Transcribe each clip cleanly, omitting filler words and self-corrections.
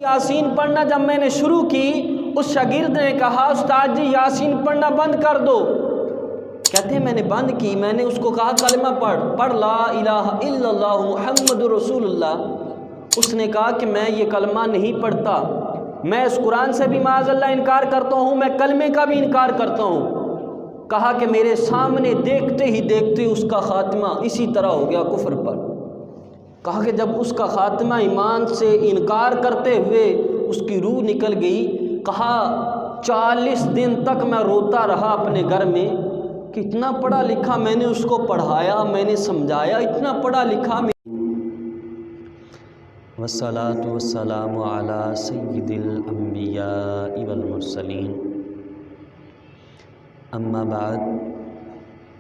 یاسین پڑھنا جب میں نے شروع کی، اس شاگرد نے کہا استاد جی یاسین پڑھنا بند کر دو۔ کہتے ہیں میں نے بند کی، میں نے اس کو کہا کلمہ پڑھ لا الہ الا اللہ محمد رسول اللہ۔ اس نے کہا کہ میں یہ کلمہ نہیں پڑھتا، میں اس قرآن سے بھی معاذ اللہ انکار کرتا ہوں، میں کلمے کا بھی انکار کرتا ہوں۔ کہا کہ میرے سامنے دیکھتے ہی دیکھتے اس کا خاتمہ اسی طرح ہو گیا کفر پر۔ کہا کہ جب اس کا خاتمہ ایمان سے انکار کرتے ہوئے اس کی روح نکل گئی، کہا 40 دن تک میں روتا رہا اپنے گھر میں کہ اتنا پڑھا لکھا میں نے اس کو پڑھایا، میں نے سمجھایا، اتنا پڑھا لکھا والصلاة والسلام على سید الانبیاء والمرسلین، اما بعد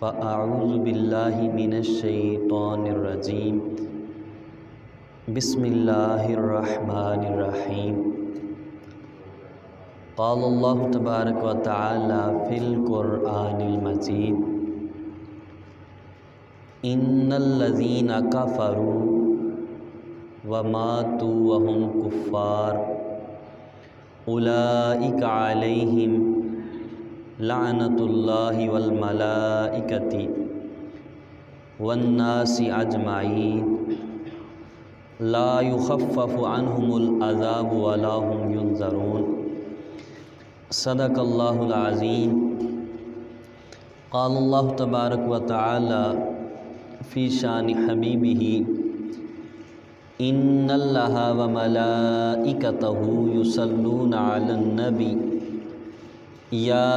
فاعوذ باللہ من الشیطان الرجیم، بسم اللہ الرحمن الرحیم۔ قال اللہ تبارک و تعالی فی القرآن المجید، ان الذین کفروا وماتوا وهم کفار اولئک علیہم لعنت اللہ والملائکۃ والناس اجمعین لا یخفف عنہم العذاب ولا هم ینظرون۔ صدق اللہ العظیم۔ قال اللہ تبارک و تعالی فی شان حبیبہ، ان اللہ وملائکتہ یصلون علی النبی یا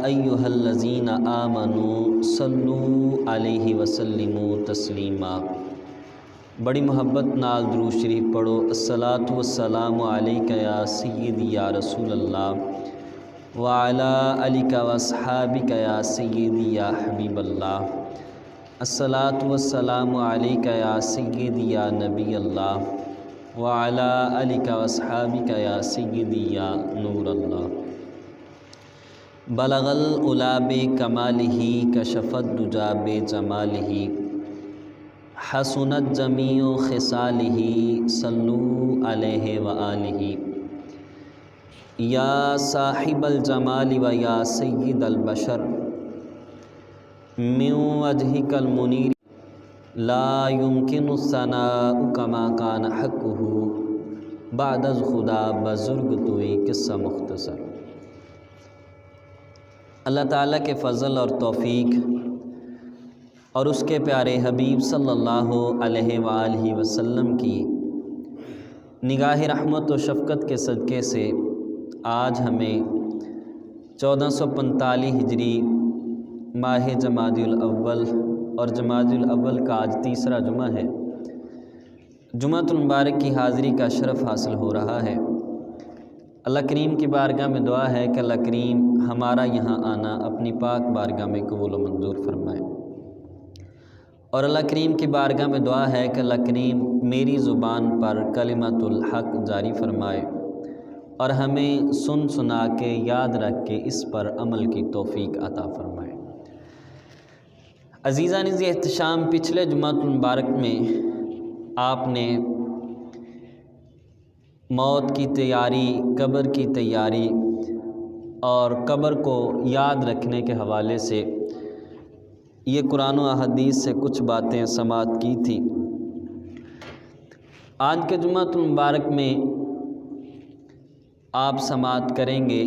ایہا الذین آمنوا صلوا علیہ وسلموا تسلیما۔ بڑی محبت نال درود شریف پڑھو۔ الصلاۃ والسلام علیک یا سیدی یا رسول اللہ وعلی آلک واصحابک یا سیدی یا حبیب اللہ۔ الصلاۃ والسلام علیک یا سیدی یا نبی اللہ وعلی آلک واصحابک یا سیدی یا نور اللہ۔ بلغ العلا بکمالہ کشف الدجی بجمالہ حسنت جمیع خصالہ صلوا علیہ وآلہ۔ یا صاحب الجمال و یا سید البشر من وجہک المنیر لا یمکن الثناء کما کان حقہ بعد از خدا بزرگ توئی۔ قصہ مختصر۔ اللہ تعالیٰ کے فضل اور توفیق اور اس کے پیارے حبیب صلی اللہ علیہ وآلہ وسلم کی نگاہ رحمت و شفقت کے صدقے سے آج ہمیں 1445 ہجری ماہ جمادی الاول اور جمادی الاول کا آج تیسرا جمعہ ہے، جمعۃ المبارک کی حاضری کا شرف حاصل ہو رہا ہے۔ اللہ کریم کی بارگاہ میں دعا ہے کہ اللہ کریم ہمارا یہاں آنا اپنی پاک بارگاہ میں قبول و منظور فرمائے، اور اللہ کریم کی بارگاہ میں دعا ہے کہ اللہ کریم میری زبان پر کلمۃ الحق جاری فرمائے اور ہمیں سن سنا کے یاد رکھ کے اس پر عمل کی توفیق عطا فرمائے۔ عزیزان ذی احتشام، پچھلے جمعۃ المبارک میں آپ نے موت کی تیاری، قبر کی تیاری اور قبر کو یاد رکھنے کے حوالے سے یہ قرآن و احادیث سے کچھ باتیں سماعت کی تھی۔ آج کے جمعۃ المبارک میں آپ سماعت کریں گے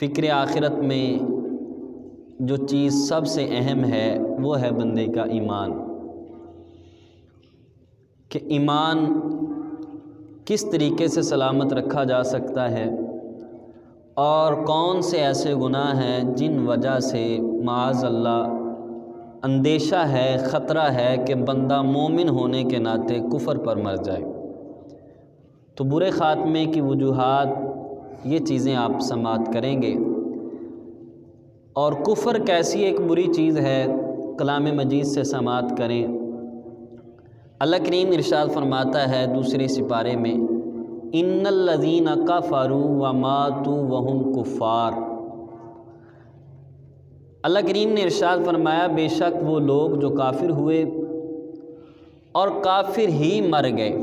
فکر آخرت میں جو چیز سب سے اہم ہے وہ ہے بندے کا ایمان، کہ ایمان کس طریقے سے سلامت رکھا جا سکتا ہے اور کون سے ایسے گناہ ہیں جن وجہ سے معاذ اللہ اندیشہ ہے، خطرہ ہے کہ بندہ مومن ہونے کے ناطے کفر پر مر جائے۔ تو برے خاتمے کی وجوہات یہ چیزیں آپ سماعت کریں گے، اور کفر کیسی ایک بری چیز ہے کلام مجید سے سماعت کریں۔ اللہ کریم ارشاد فرماتا ہے دوسرے سپارے میں، ان الذین کفروا وماتوا وهم کفار۔ اللہ کریم نے ارشاد فرمایا بے شک وہ لوگ جو کافر ہوئے اور کافر ہی مر گئے،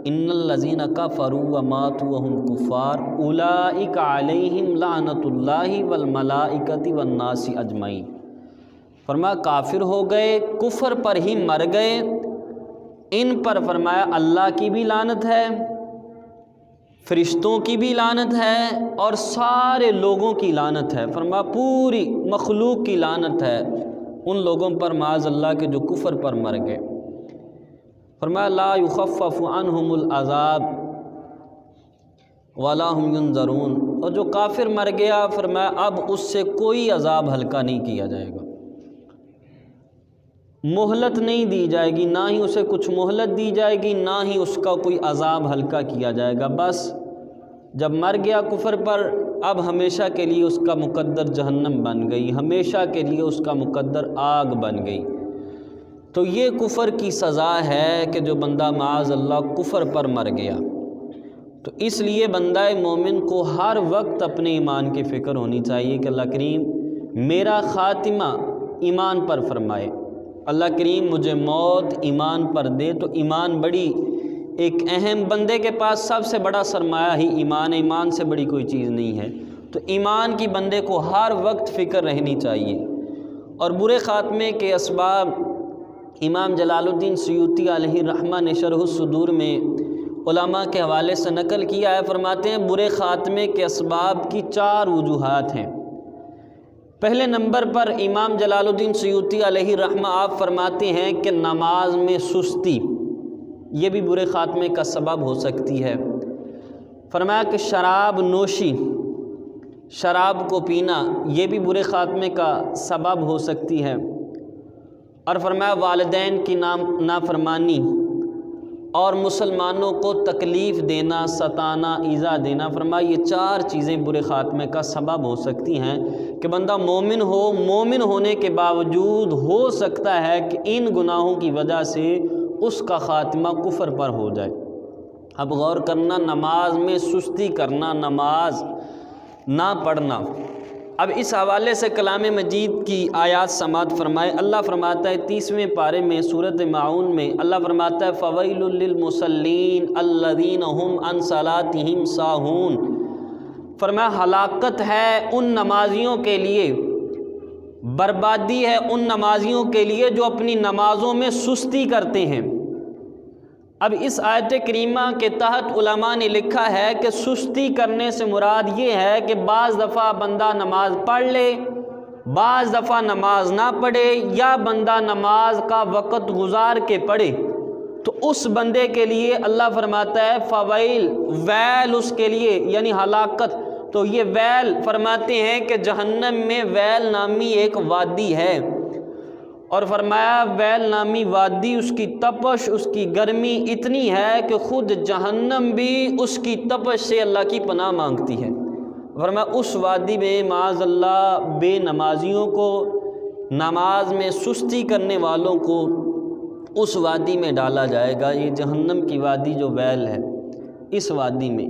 ان الذین کفروا وماتوا وهم کفار اولئک علیہم لعنۃ اللہ والملائکۃ والناس اجمعین۔ فرمایا کافر ہو گئے، کفر پر ہی مر گئے، ان پر فرمایا اللہ کی بھی لعنت ہے، فرشتوں کی بھی لعنت ہے، اور سارے لوگوں کی لعنت ہے۔ فرمایا پوری مخلوق کی لعنت ہے ان لوگوں پر معاذ اللہ کے جو کفر پر مر گئے۔ فرمایا لا یخفف عنہم العذاب ولا هم ینظرون، اور جو کافر مر گیا فرمایا اب اس سے کوئی عذاب ہلکا نہیں کیا جائے گا، مہلت نہیں دی جائے گی، نہ ہی اسے کچھ مہلت دی جائے گی، نہ ہی اس کا کوئی عذاب ہلکا کیا جائے گا۔ بس جب مر گیا کفر پر اب ہمیشہ کے لیے اس کا مقدر جہنم بن گئی، ہمیشہ کے لیے اس کا مقدر آگ بن گئی۔ تو یہ کفر کی سزا ہے کہ جو بندہ معاذ اللہ کفر پر مر گیا۔ تو اس لیے بندہ مومن کو ہر وقت اپنے ایمان کی فکر ہونی چاہیے کہ اللہ کریم میرا خاتمہ ایمان پر فرمائے، اللہ کریم مجھے موت ایمان پر دے۔ تو ایمان بڑی ایک اہم، بندے کے پاس سب سے بڑا سرمایہ ہی ایمان ہے، ایمان سے بڑی کوئی چیز نہیں ہے۔ تو ایمان کی بندے کو ہر وقت فکر رہنی چاہیے۔ اور برے خاتمے کے اسباب امام جلال الدین سیوطی علیہ الرحمہ نے شرح الصدور میں علماء کے حوالے سے نقل کیا ہے، فرماتے ہیں برے خاتمے کے اسباب کی 4 وجوہات ہیں۔ پہلے نمبر پر امام جلال الدین سیوطی علیہ الرحمہ آپ فرماتے ہیں کہ نماز میں سستی، یہ بھی برے خاتمے کا سبب ہو سکتی ہے۔ فرمایا کہ شراب نوشی، شراب کو پینا، یہ بھی برے خاتمے کا سبب ہو سکتی ہے۔ اور فرمایا والدین کی نافرمانی اور مسلمانوں کو تکلیف دینا، ستانا، ایذا دینا، فرمایا یہ 4 چیزیں برے خاتمے کا سبب ہو سکتی ہیں کہ بندہ مومن ہو، مومن ہونے کے باوجود ہو سکتا ہے کہ ان گناہوں کی وجہ سے اس کا خاتمہ کفر پر ہو جائے۔ اب غور کرنا، نماز میں سستی کرنا، نماز نہ پڑھنا۔ اب اس حوالے سے کلام مجید کی آیات سماعت فرمائے۔ اللہ فرماتا ہے 30ویں پارے میں سورۃ ماعون میں، اللہ فرماتا ہے فویل للمصلین الذین هم عن صلاتهم ساہون۔ فرمایا ہلاکت ہے ان نمازیوں کے لیے، بربادی ہے ان نمازیوں کے لیے جو اپنی نمازوں میں سستی کرتے ہیں۔ اب اس آیت کریمہ کے تحت علماء نے لکھا ہے کہ سستی کرنے سے مراد یہ ہے کہ بعض دفعہ بندہ نماز پڑھ لے، بعض دفعہ نماز نہ پڑھے، یا بندہ نماز کا وقت گزار کے پڑھے، تو اس بندے کے لیے اللہ فرماتا ہے فویل، ویل اس کے لیے یعنی ہلاکت۔ تو یہ ویل فرماتے ہیں کہ جہنم میں ویل نامی ایک وادی ہے، اور فرمایا ویل نامی وادی، اس کی تپش، اس کی گرمی اتنی ہے کہ خود جہنم بھی اس کی تپش سے اللہ کی پناہ مانگتی ہے۔ فرمایا اس وادی میں معاذ اللہ بے نمازیوں کو، نماز میں سستی کرنے والوں کو اس وادی میں ڈالا جائے گا، یہ جہنم کی وادی جو ویل ہے، اس وادی میں۔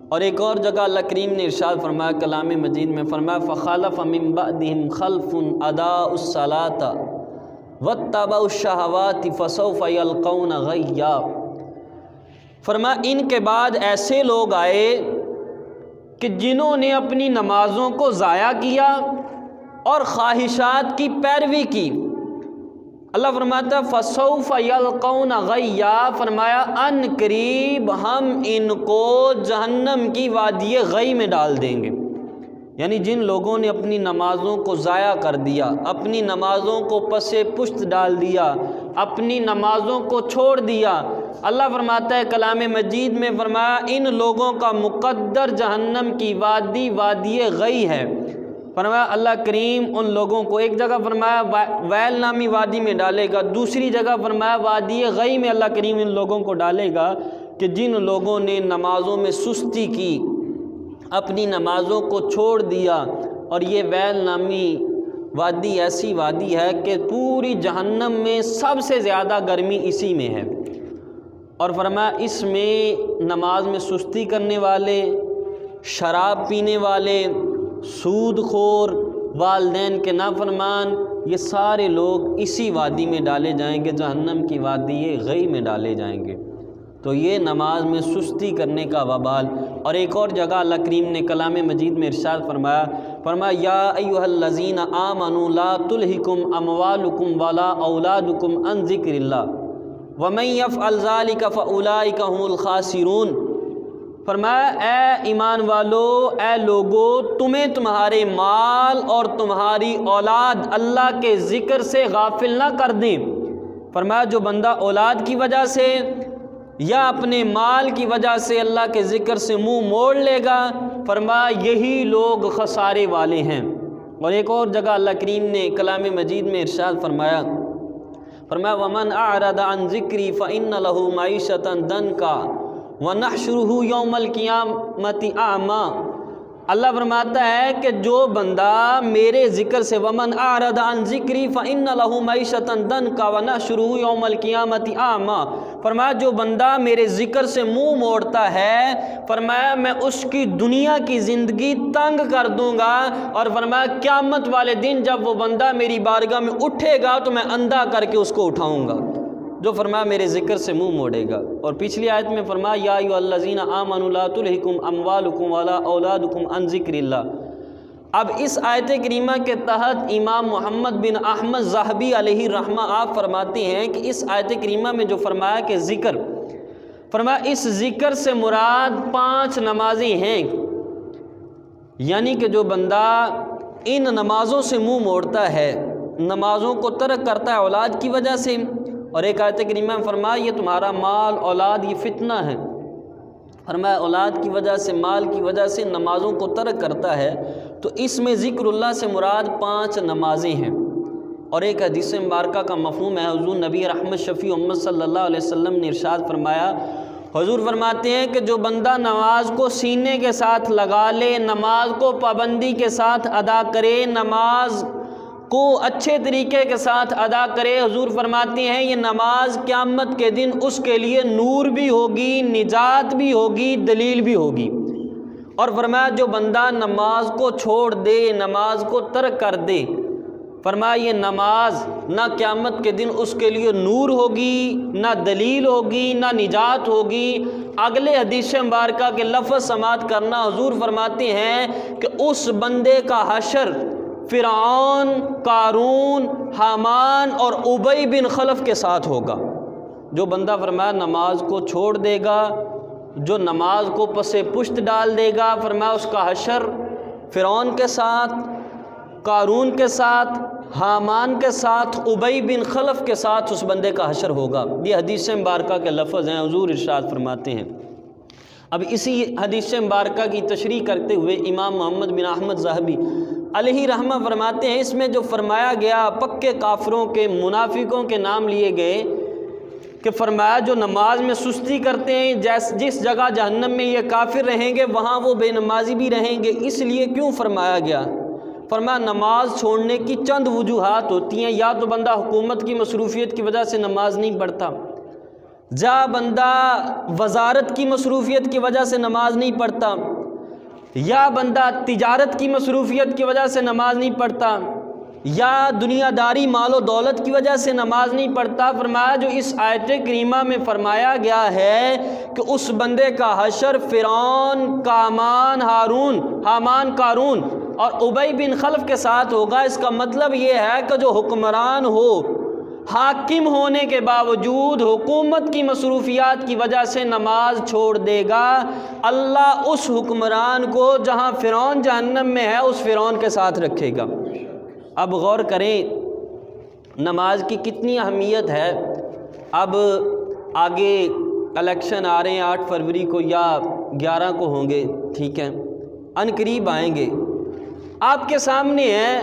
اور ایک اور جگہ اللہ کریم نے ارشاد فرمایا کلام مجید میں، فرمایا فخلف من بعدہم خلف اضاعوا الصلاۃ واتبعوا الشہوات فسوف یلقون غیا۔ فرمایا ان کے بعد ایسے لوگ آئے کہ جنہوں نے اپنی نمازوں کو ضائع کیا اور خواہشات کی پیروی کی۔ اللہ فرماتا ہے فسوف یلقون غیا، فرمایا ان قریب ہم ان کو جہنم کی وادی غی میں ڈال دیں گے۔ یعنی جن لوگوں نے اپنی نمازوں کو ضائع کر دیا، اپنی نمازوں کو پس پشت ڈال دیا، اپنی نمازوں کو چھوڑ دیا، اللہ فرماتا ہے کلام مجید میں، فرمایا ان لوگوں کا مقدر جہنم کی وادی، وادی غی ہے۔ فرمایا اللہ کریم ان لوگوں کو ایک جگہ فرمایا ویل نامی وادی میں ڈالے گا، دوسری جگہ فرمایا وادی غی میں اللہ کریم ان لوگوں کو ڈالے گا کہ جن لوگوں نے نمازوں میں سستی کی، اپنی نمازوں کو چھوڑ دیا۔ اور یہ ویل نامی وادی ایسی وادی ہے کہ پوری جہنم میں سب سے زیادہ گرمی اسی میں ہے۔ اور فرمایا اس میں نماز میں سستی کرنے والے، شراب پینے والے، سود خور، والدین کے نافرمان، یہ سارے لوگ اسی وادی میں ڈالے جائیں گے، جہنم کی وادی غی میں ڈالے جائیں گے۔ تو یہ نماز میں سستی کرنے کا وبال۔ اور ایک اور جگہ اللہ کریم نے کلام مجید میں ارشاد فرمایا یا ایھا الذین آمنوا لا تلہکم اموالکم ولا اولادکم عن ذکر اللہ ومن یفعل ذلک فاولئک هم الخاسرون۔ فرمایا اے ایمان والو، اے لوگو، تمہیں تمہارے مال اور تمہاری اولاد اللہ کے ذکر سے غافل نہ کر دیں۔ فرمایا جو بندہ اولاد کی وجہ سے یا اپنے مال کی وجہ سے اللہ کے ذکر سے منہ موڑ لے گا، فرمایا یہی لوگ خسارے والے ہیں۔ اور ایک اور جگہ اللہ کریم نے کلام مجید میں ارشاد فرمایا وَمَنْ أَعْرَضَ عَنْ ذِكْرِي فَإِنَّ لَهُ مَعِيشَةً ضَنْكًا وَنَحْشُرُهُ يَوْمَ الْقِيَامَةِ أَعْمَىٰ۔ اللہ فرماتا ہے کہ جو بندہ میرے ذکر سے وَمَنْ أَعْرَضَ عَنْ ذِكْرِي فَإِنَّ لَهُ مَعِيشَةً ضَنْكًا وَنَحْشُرُهُ يَوْمَ الْقِيَامَةِ أَعْمَىٰ۔ فرمایا جو بندہ میرے ذکر سے منہ موڑتا ہے، فرمایا میں اس کی دنیا کی زندگی تنگ کر دوں گا، اور فرمایا قیامت والے دن جب وہ بندہ میری بارگاہ میں اٹھے گا تو میں اندھا کر کے اس کو اٹھاؤں گا، جو فرمایا میرے ذکر سے منہ موڑے گا۔ اور پچھلی آیت میں فرمایا یا ایھا الذین آمنوا لا تلہکم اموالکم ولا اولادکم عن ذکر اللہ۔ اب اس آیت کریمہ کے تحت امام محمد بن احمد ذہبی علیہ الرحمہ آپ فرماتے ہیں کہ اس آیت کریمہ میں جو فرمایا کہ ذکر، فرمایا اس ذکر سے مراد 5 نمازیں ہیں، یعنی کہ جو بندہ ان نمازوں سے منہ موڑتا ہے، نمازوں کو ترک کرتا ہے اولاد کی وجہ سے، اور ایک آیت کریمہ میں فرمایا یہ تمہارا مال اولاد یہ فتنہ ہے، فرمایا اولاد کی وجہ سے مال کی وجہ سے نمازوں کو ترک کرتا ہے، تو اس میں ذکر اللہ سے مراد 5 نمازیں ہیں۔ اور ایک حدیث مبارکہ کا مفہوم ہے، حضور نبی رحمت شفیع امت صلی اللہ علیہ وسلم نے ارشاد فرمایا، حضور فرماتے ہیں کہ جو بندہ نماز کو سینے کے ساتھ لگا لے، نماز کو پابندی کے ساتھ ادا کرے، نماز کو اچھے طریقے کے ساتھ ادا کرے، حضور فرماتے ہیں یہ نماز قیامت کے دن اس کے لیے نور بھی ہوگی، نجات بھی ہوگی، دلیل بھی ہوگی۔ اور فرمایا جو بندہ نماز کو چھوڑ دے، نماز کو ترک کر دے، فرمایا یہ نماز نہ قیامت کے دن اس کے لیے نور ہوگی، نہ دلیل ہوگی، نہ نجات ہوگی۔ اگلے حدیث مبارکہ کے لفظ سماعت کرنا، حضور فرماتے ہیں کہ اس بندے کا حشر فرعون، قارون، حامان اور ابی بن خلف کے ساتھ ہوگا۔ جو بندہ فرمایا نماز کو چھوڑ دے گا، جو نماز کو پس پشت ڈال دے گا، فرمایا اس کا حشر فرعون کے ساتھ، قارون کے ساتھ، حامان کے ساتھ، ابی بن خلف کے ساتھ اس بندے کا حشر ہوگا۔ یہ حدیث مبارکہ کے لفظ ہیں، حضور ارشاد فرماتے ہیں۔ اب اسی حدیث مبارکہ کی تشریح کرتے ہوئے امام محمد بن احمد ذہبی علیہ رحمہ فرماتے ہیں، اس میں جو فرمایا گیا پکے کافروں کے، منافقوں کے نام لیے گئے کہ فرمایا جو نماز میں سستی کرتے ہیں، جس جگہ جہنم میں یہ کافر رہیں گے وہاں وہ بے نمازی بھی رہیں گے۔ اس لیے کیوں فرمایا گیا؟ فرمایا نماز چھوڑنے کی چند وجوہات ہوتی ہیں، یا تو بندہ حکومت کی مصروفیت کی وجہ سے نماز نہیں پڑھتا، یا بندہ وزارت کی مصروفیت کی وجہ سے نماز نہیں پڑھتا، یا بندہ تجارت کی مصروفیت کی وجہ سے نماز نہیں پڑھتا، یا دنیا داری مال و دولت کی وجہ سے نماز نہیں پڑھتا۔ فرمایا جو اس آیت کریمہ میں فرمایا گیا ہے کہ اس بندے کا حشر فرعون، حامان، قارون اور ابی بن خلف کے ساتھ ہوگا، اس کا مطلب یہ ہے کہ جو حکمران ہو، حاکم ہونے کے باوجود حکومت کی مصروفیات کی وجہ سے نماز چھوڑ دے گا، اللہ اس حکمران کو جہاں فرعون جہنم میں ہے اس فرعون کے ساتھ رکھے گا۔ اب غور کریں نماز کی کتنی اہمیت ہے۔ اب آگے الیکشن آ رہے ہیں، 8 فروری کو یا 11 کو ہوں گے، ٹھیک ہے، ان قریب آئیں گے۔ آپ کے سامنے ہیں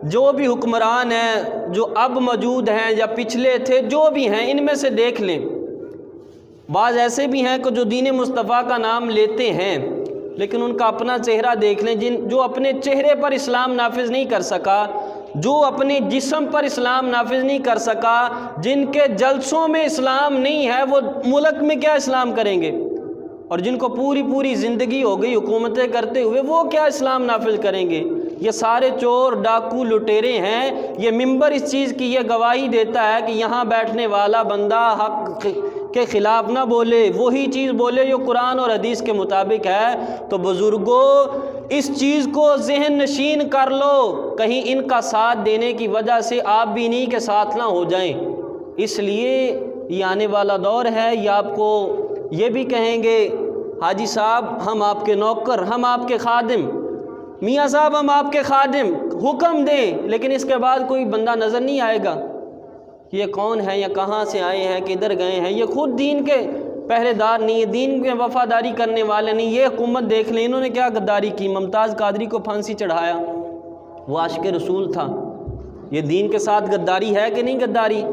جو بھی حکمران ہیں، جو اب موجود ہیں یا پچھلے تھے، جو بھی ہیں، ان میں سے دیکھ لیں، بعض ایسے بھی ہیں کہ جو دین مصطفیٰ کا نام لیتے ہیں لیکن ان کا اپنا چہرہ دیکھ لیں، جو اپنے چہرے پر اسلام نافذ نہیں کر سکا، جو اپنے جسم پر اسلام نافذ نہیں کر سکا، جن کے جلسوں میں اسلام نہیں ہے، وہ ملک میں کیا اسلام کریں گے؟ اور جن کو پوری زندگی ہو گئی حکومتیں کرتے ہوئے، وہ کیا اسلام نافذ کریں گے؟ یہ سارے چور، ڈاکو، لٹیرے ہیں۔ یہ منبر اس چیز کی یہ گواہی دیتا ہے کہ یہاں بیٹھنے والا بندہ حق کے خلاف نہ بولے، وہی چیز بولے جو قرآن اور حدیث کے مطابق ہے۔ تو بزرگوں اس چیز کو ذہن نشین کر لو، کہیں ان کا ساتھ دینے کی وجہ سے آپ بھی انہی کے ساتھ نہ ہو جائیں۔ اس لیے یہ آنے والا دور ہے، یہ آپ کو یہ بھی کہیں گے حاجی صاحب ہم آپ کے نوکر، ہم آپ کے خادم، میاں صاحب ہم آپ کے خادم، حکم دیں، لیکن اس کے بعد کوئی بندہ نظر نہیں آئے گا یہ کون ہے یا کہاں سے آئے ہیں، کدھر گئے ہیں۔ یہ خود دین کے پہرے دار نہیں ہے، دین میں وفاداری کرنے والے نہیں۔ یہ حکومت دیکھ لیں انہوں نے کیا غداری کی، ممتاز قادری کو پھانسی چڑھایا، وہ عاشق رسول تھا۔ یہ دین کے ساتھ غداری ہے کہ نہیں غداری؟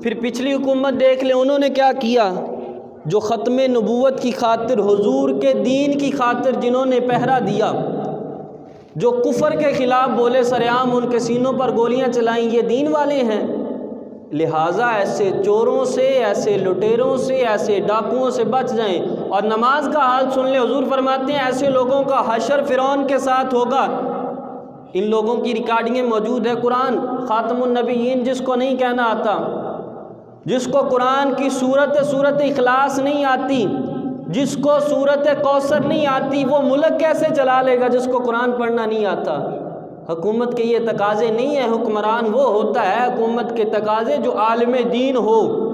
پھر پچھلی حکومت دیکھ لیں انہوں نے کیا کیا، جو ختم نبوت کی خاطر، حضور کے دین کی خاطر جنہوں نے پہرا دیا، جو کفر کے خلاف بولے سرعام، ان کے سینوں پر گولیاں چلائیں، یہ دین والے ہیں۔ لہٰذا ایسے چوروں سے، ایسے لٹیروں سے، ایسے ڈاکوؤں سے بچ جائیں۔ اور نماز کا حال سن لیں، حضور فرماتے ہیں ایسے لوگوں کا حشر فرعون کے ساتھ ہوگا۔ ان لوگوں کی ریکارڈنگیں موجود ہے، قرآن خاتم النبیین جس کو نہیں کہنا آتا، جس کو قرآن کی سورت اخلاص نہیں آتی، جس کو سورت کوثر نہیں آتی، وہ ملک کیسے چلا لے گا جس کو قرآن پڑھنا نہیں آتا؟ حکومت کے یہ تقاضے نہیں ہیں، حکمران وہ ہوتا ہے حکومت کے تقاضے جو عالم دین ہو،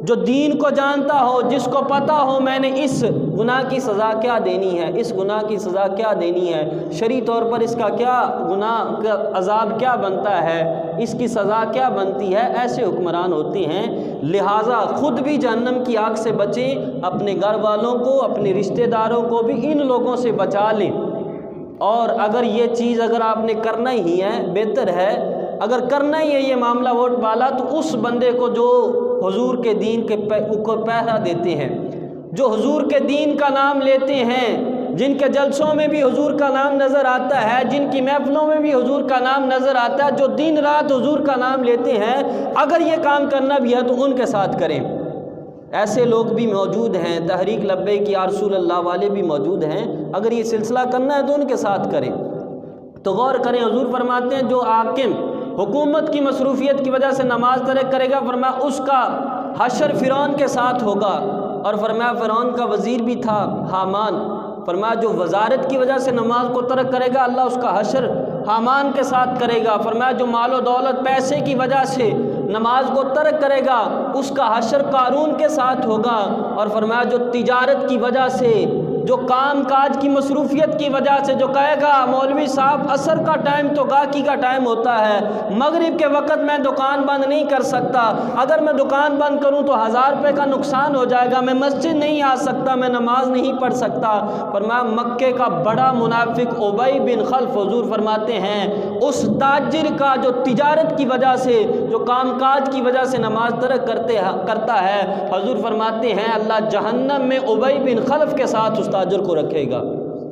جو دین کو جانتا ہو، جس کو پتہ ہو میں نے اس گناہ کی سزا کیا دینی ہے، اس گناہ کی سزا کیا دینی ہے، شرعی طور پر اس کا کیا گناہ کا عذاب کیا بنتا ہے، اس کی سزا کیا بنتی ہے۔ ایسے حکمران ہوتے ہیں۔ لہٰذا خود بھی جہنم کی آگ سے بچیں، اپنے گھر والوں کو، اپنے رشتہ داروں کو بھی ان لوگوں سے بچا لیں۔ اور اگر یہ چیز اگر آپ نے کرنا ہی ہے، بہتر ہے اگر کرنا ہی ہے یہ معاملہ ووٹ والا، تو اس بندے کو جو حضور کے دین کے اوپر پہرا دیتے ہیں، جو حضور کے دین کا نام لیتے ہیں، جن کے جلسوں میں بھی حضور کا نام نظر آتا ہے، جن کی محفلوں میں بھی حضور کا نام نظر آتا ہے، جو دن رات حضور کا نام لیتے ہیں، اگر یہ کام کرنا بھی ہے تو ان کے ساتھ کریں۔ ایسے لوگ بھی موجود ہیں، تحریک لبیک یا رسول اللہ والے بھی موجود ہیں، اگر یہ سلسلہ کرنا ہے تو ان کے ساتھ کریں۔ تو غور کریں، حضور فرماتے ہیں جو حاکم حکومت کی مصروفیت کی وجہ سے نماز ترک کرے گا، فرمایا اس کا حشر فرعون کے ساتھ ہوگا۔ اور فرمایا فرعون کا وزیر بھی تھا حامان، فرمایا جو وزارت کی وجہ سے نماز کو ترک کرے گا اللہ اس کا حشر حامان کے ساتھ کرے گا۔ فرمایا جو مال و دولت پیسے کی وجہ سے نماز کو ترک کرے گا اس کا حشر قارون کے ساتھ ہوگا۔ اور فرمایا جو تجارت کی وجہ سے، جو کام کاج کی مصروفیت کی وجہ سے جو کہے گا مولوی صاحب عصر کا ٹائم تو گاہکی کا ٹائم ہوتا ہے، مغرب کے وقت میں دکان بند نہیں کر سکتا، اگر میں دکان بند کروں تو 1000 روپے کا نقصان ہو جائے گا، میں مسجد نہیں آ سکتا، میں نماز نہیں پڑھ سکتا۔ فرمایا مکے کا بڑا منافق ابی بن خلف، حضور فرماتے ہیں اس تاجر کا جو تجارت کی وجہ سے، جو کام کاج کی وجہ سے نماز ترک کرتا ہے، حضور فرماتے ہیں اللہ جہنم میں ابی بن خلف کے ساتھ اس تاجر کو رکھے گا۔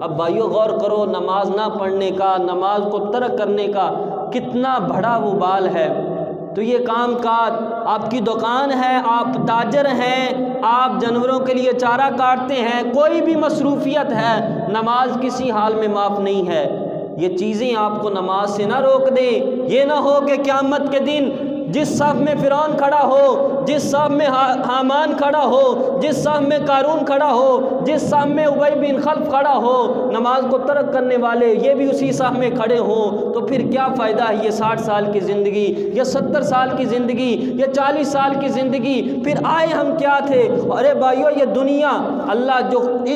اب بھائیو غور کرو، نماز نہ پڑھنے کا، نماز کو ترک کرنے کا کتنا بڑا وبال ہے۔ تو یہ کام کاج، آپ کی دکان ہے، آپ تاجر ہیں، آپ جانوروں کے لیے چارہ کاٹتے ہیں، کوئی بھی مصروفیت ہے، نماز کسی حال میں معاف نہیں ہے۔ یہ چیزیں آپ کو نماز سے نہ روک دیں۔ یہ نہ ہو کہ قیامت کے دن جس صف میں فرعون کھڑا ہو، جس صف میں حامان کھڑا ہو، جس صف میں قارون کھڑا ہو، جس صف میں ابی بن خلف کھڑا ہو، نماز کو ترک کرنے والے یہ بھی اسی صف میں کھڑے ہوں، تو پھر کیا فائدہ ہے یہ 60 سال کی زندگی، یا 70 سال کی زندگی، یا 40 سال کی زندگی؟ پھر آئے ہم کیا تھے؟ ارے بھائیو یہ دنیا، اللہ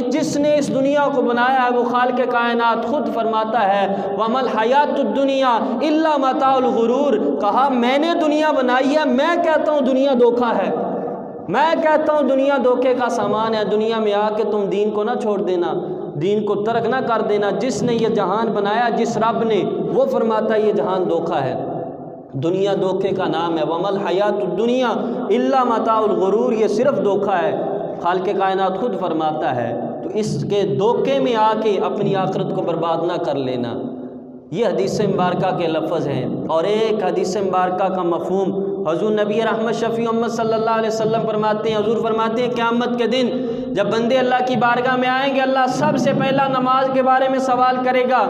جس نے اس دنیا کو بنایا ہے وہ خالق کائنات خود فرماتا ہے وَمَا الْحَيَاةُ الدُّنْيَا إِلَّا مَتَاعُ الْغُرُورِ، کہا میں نے دنیا بنائی ہے، میں کہتا ہوں دنیا دھوکہ ہے، میں کہتا ہوں دنیا دھوکے کا سامان ہے۔ دنیا میں آ کے تم دین کو نہ چھوڑ دینا، دین کو ترک نہ کر دینا۔ جس نے یہ جہان بنایا، جس رب نے، وہ فرماتا ہے یہ جہان دھوکہ ہے، دنیا دھوکے کا نام ہے۔ وَمَا الْحَيَاةُ الدُّنْيَا إِلَّا مَتَاعُ الْغُرُورِ، یہ صرف دھوکہ ہے، خالق کائنات خود فرماتا ہے۔ تو اس کے دھوکے میں آ کے اپنی آخرت کو برباد نہ کر لینا۔ یہ حدیث مبارکہ کے لفظ ہیں۔ اور ایک حدیث مبارکہ کا مفہوم حضور نبی رحمت شفیع امت صلی اللہ علیہ وسلم فرماتے ہیں، حضور فرماتے ہیں قیامت کے دن جب بندے اللہ کی بارگاہ میں آئیں گے، اللہ سب سے پہلا نماز کے بارے میں سوال کرے گا۔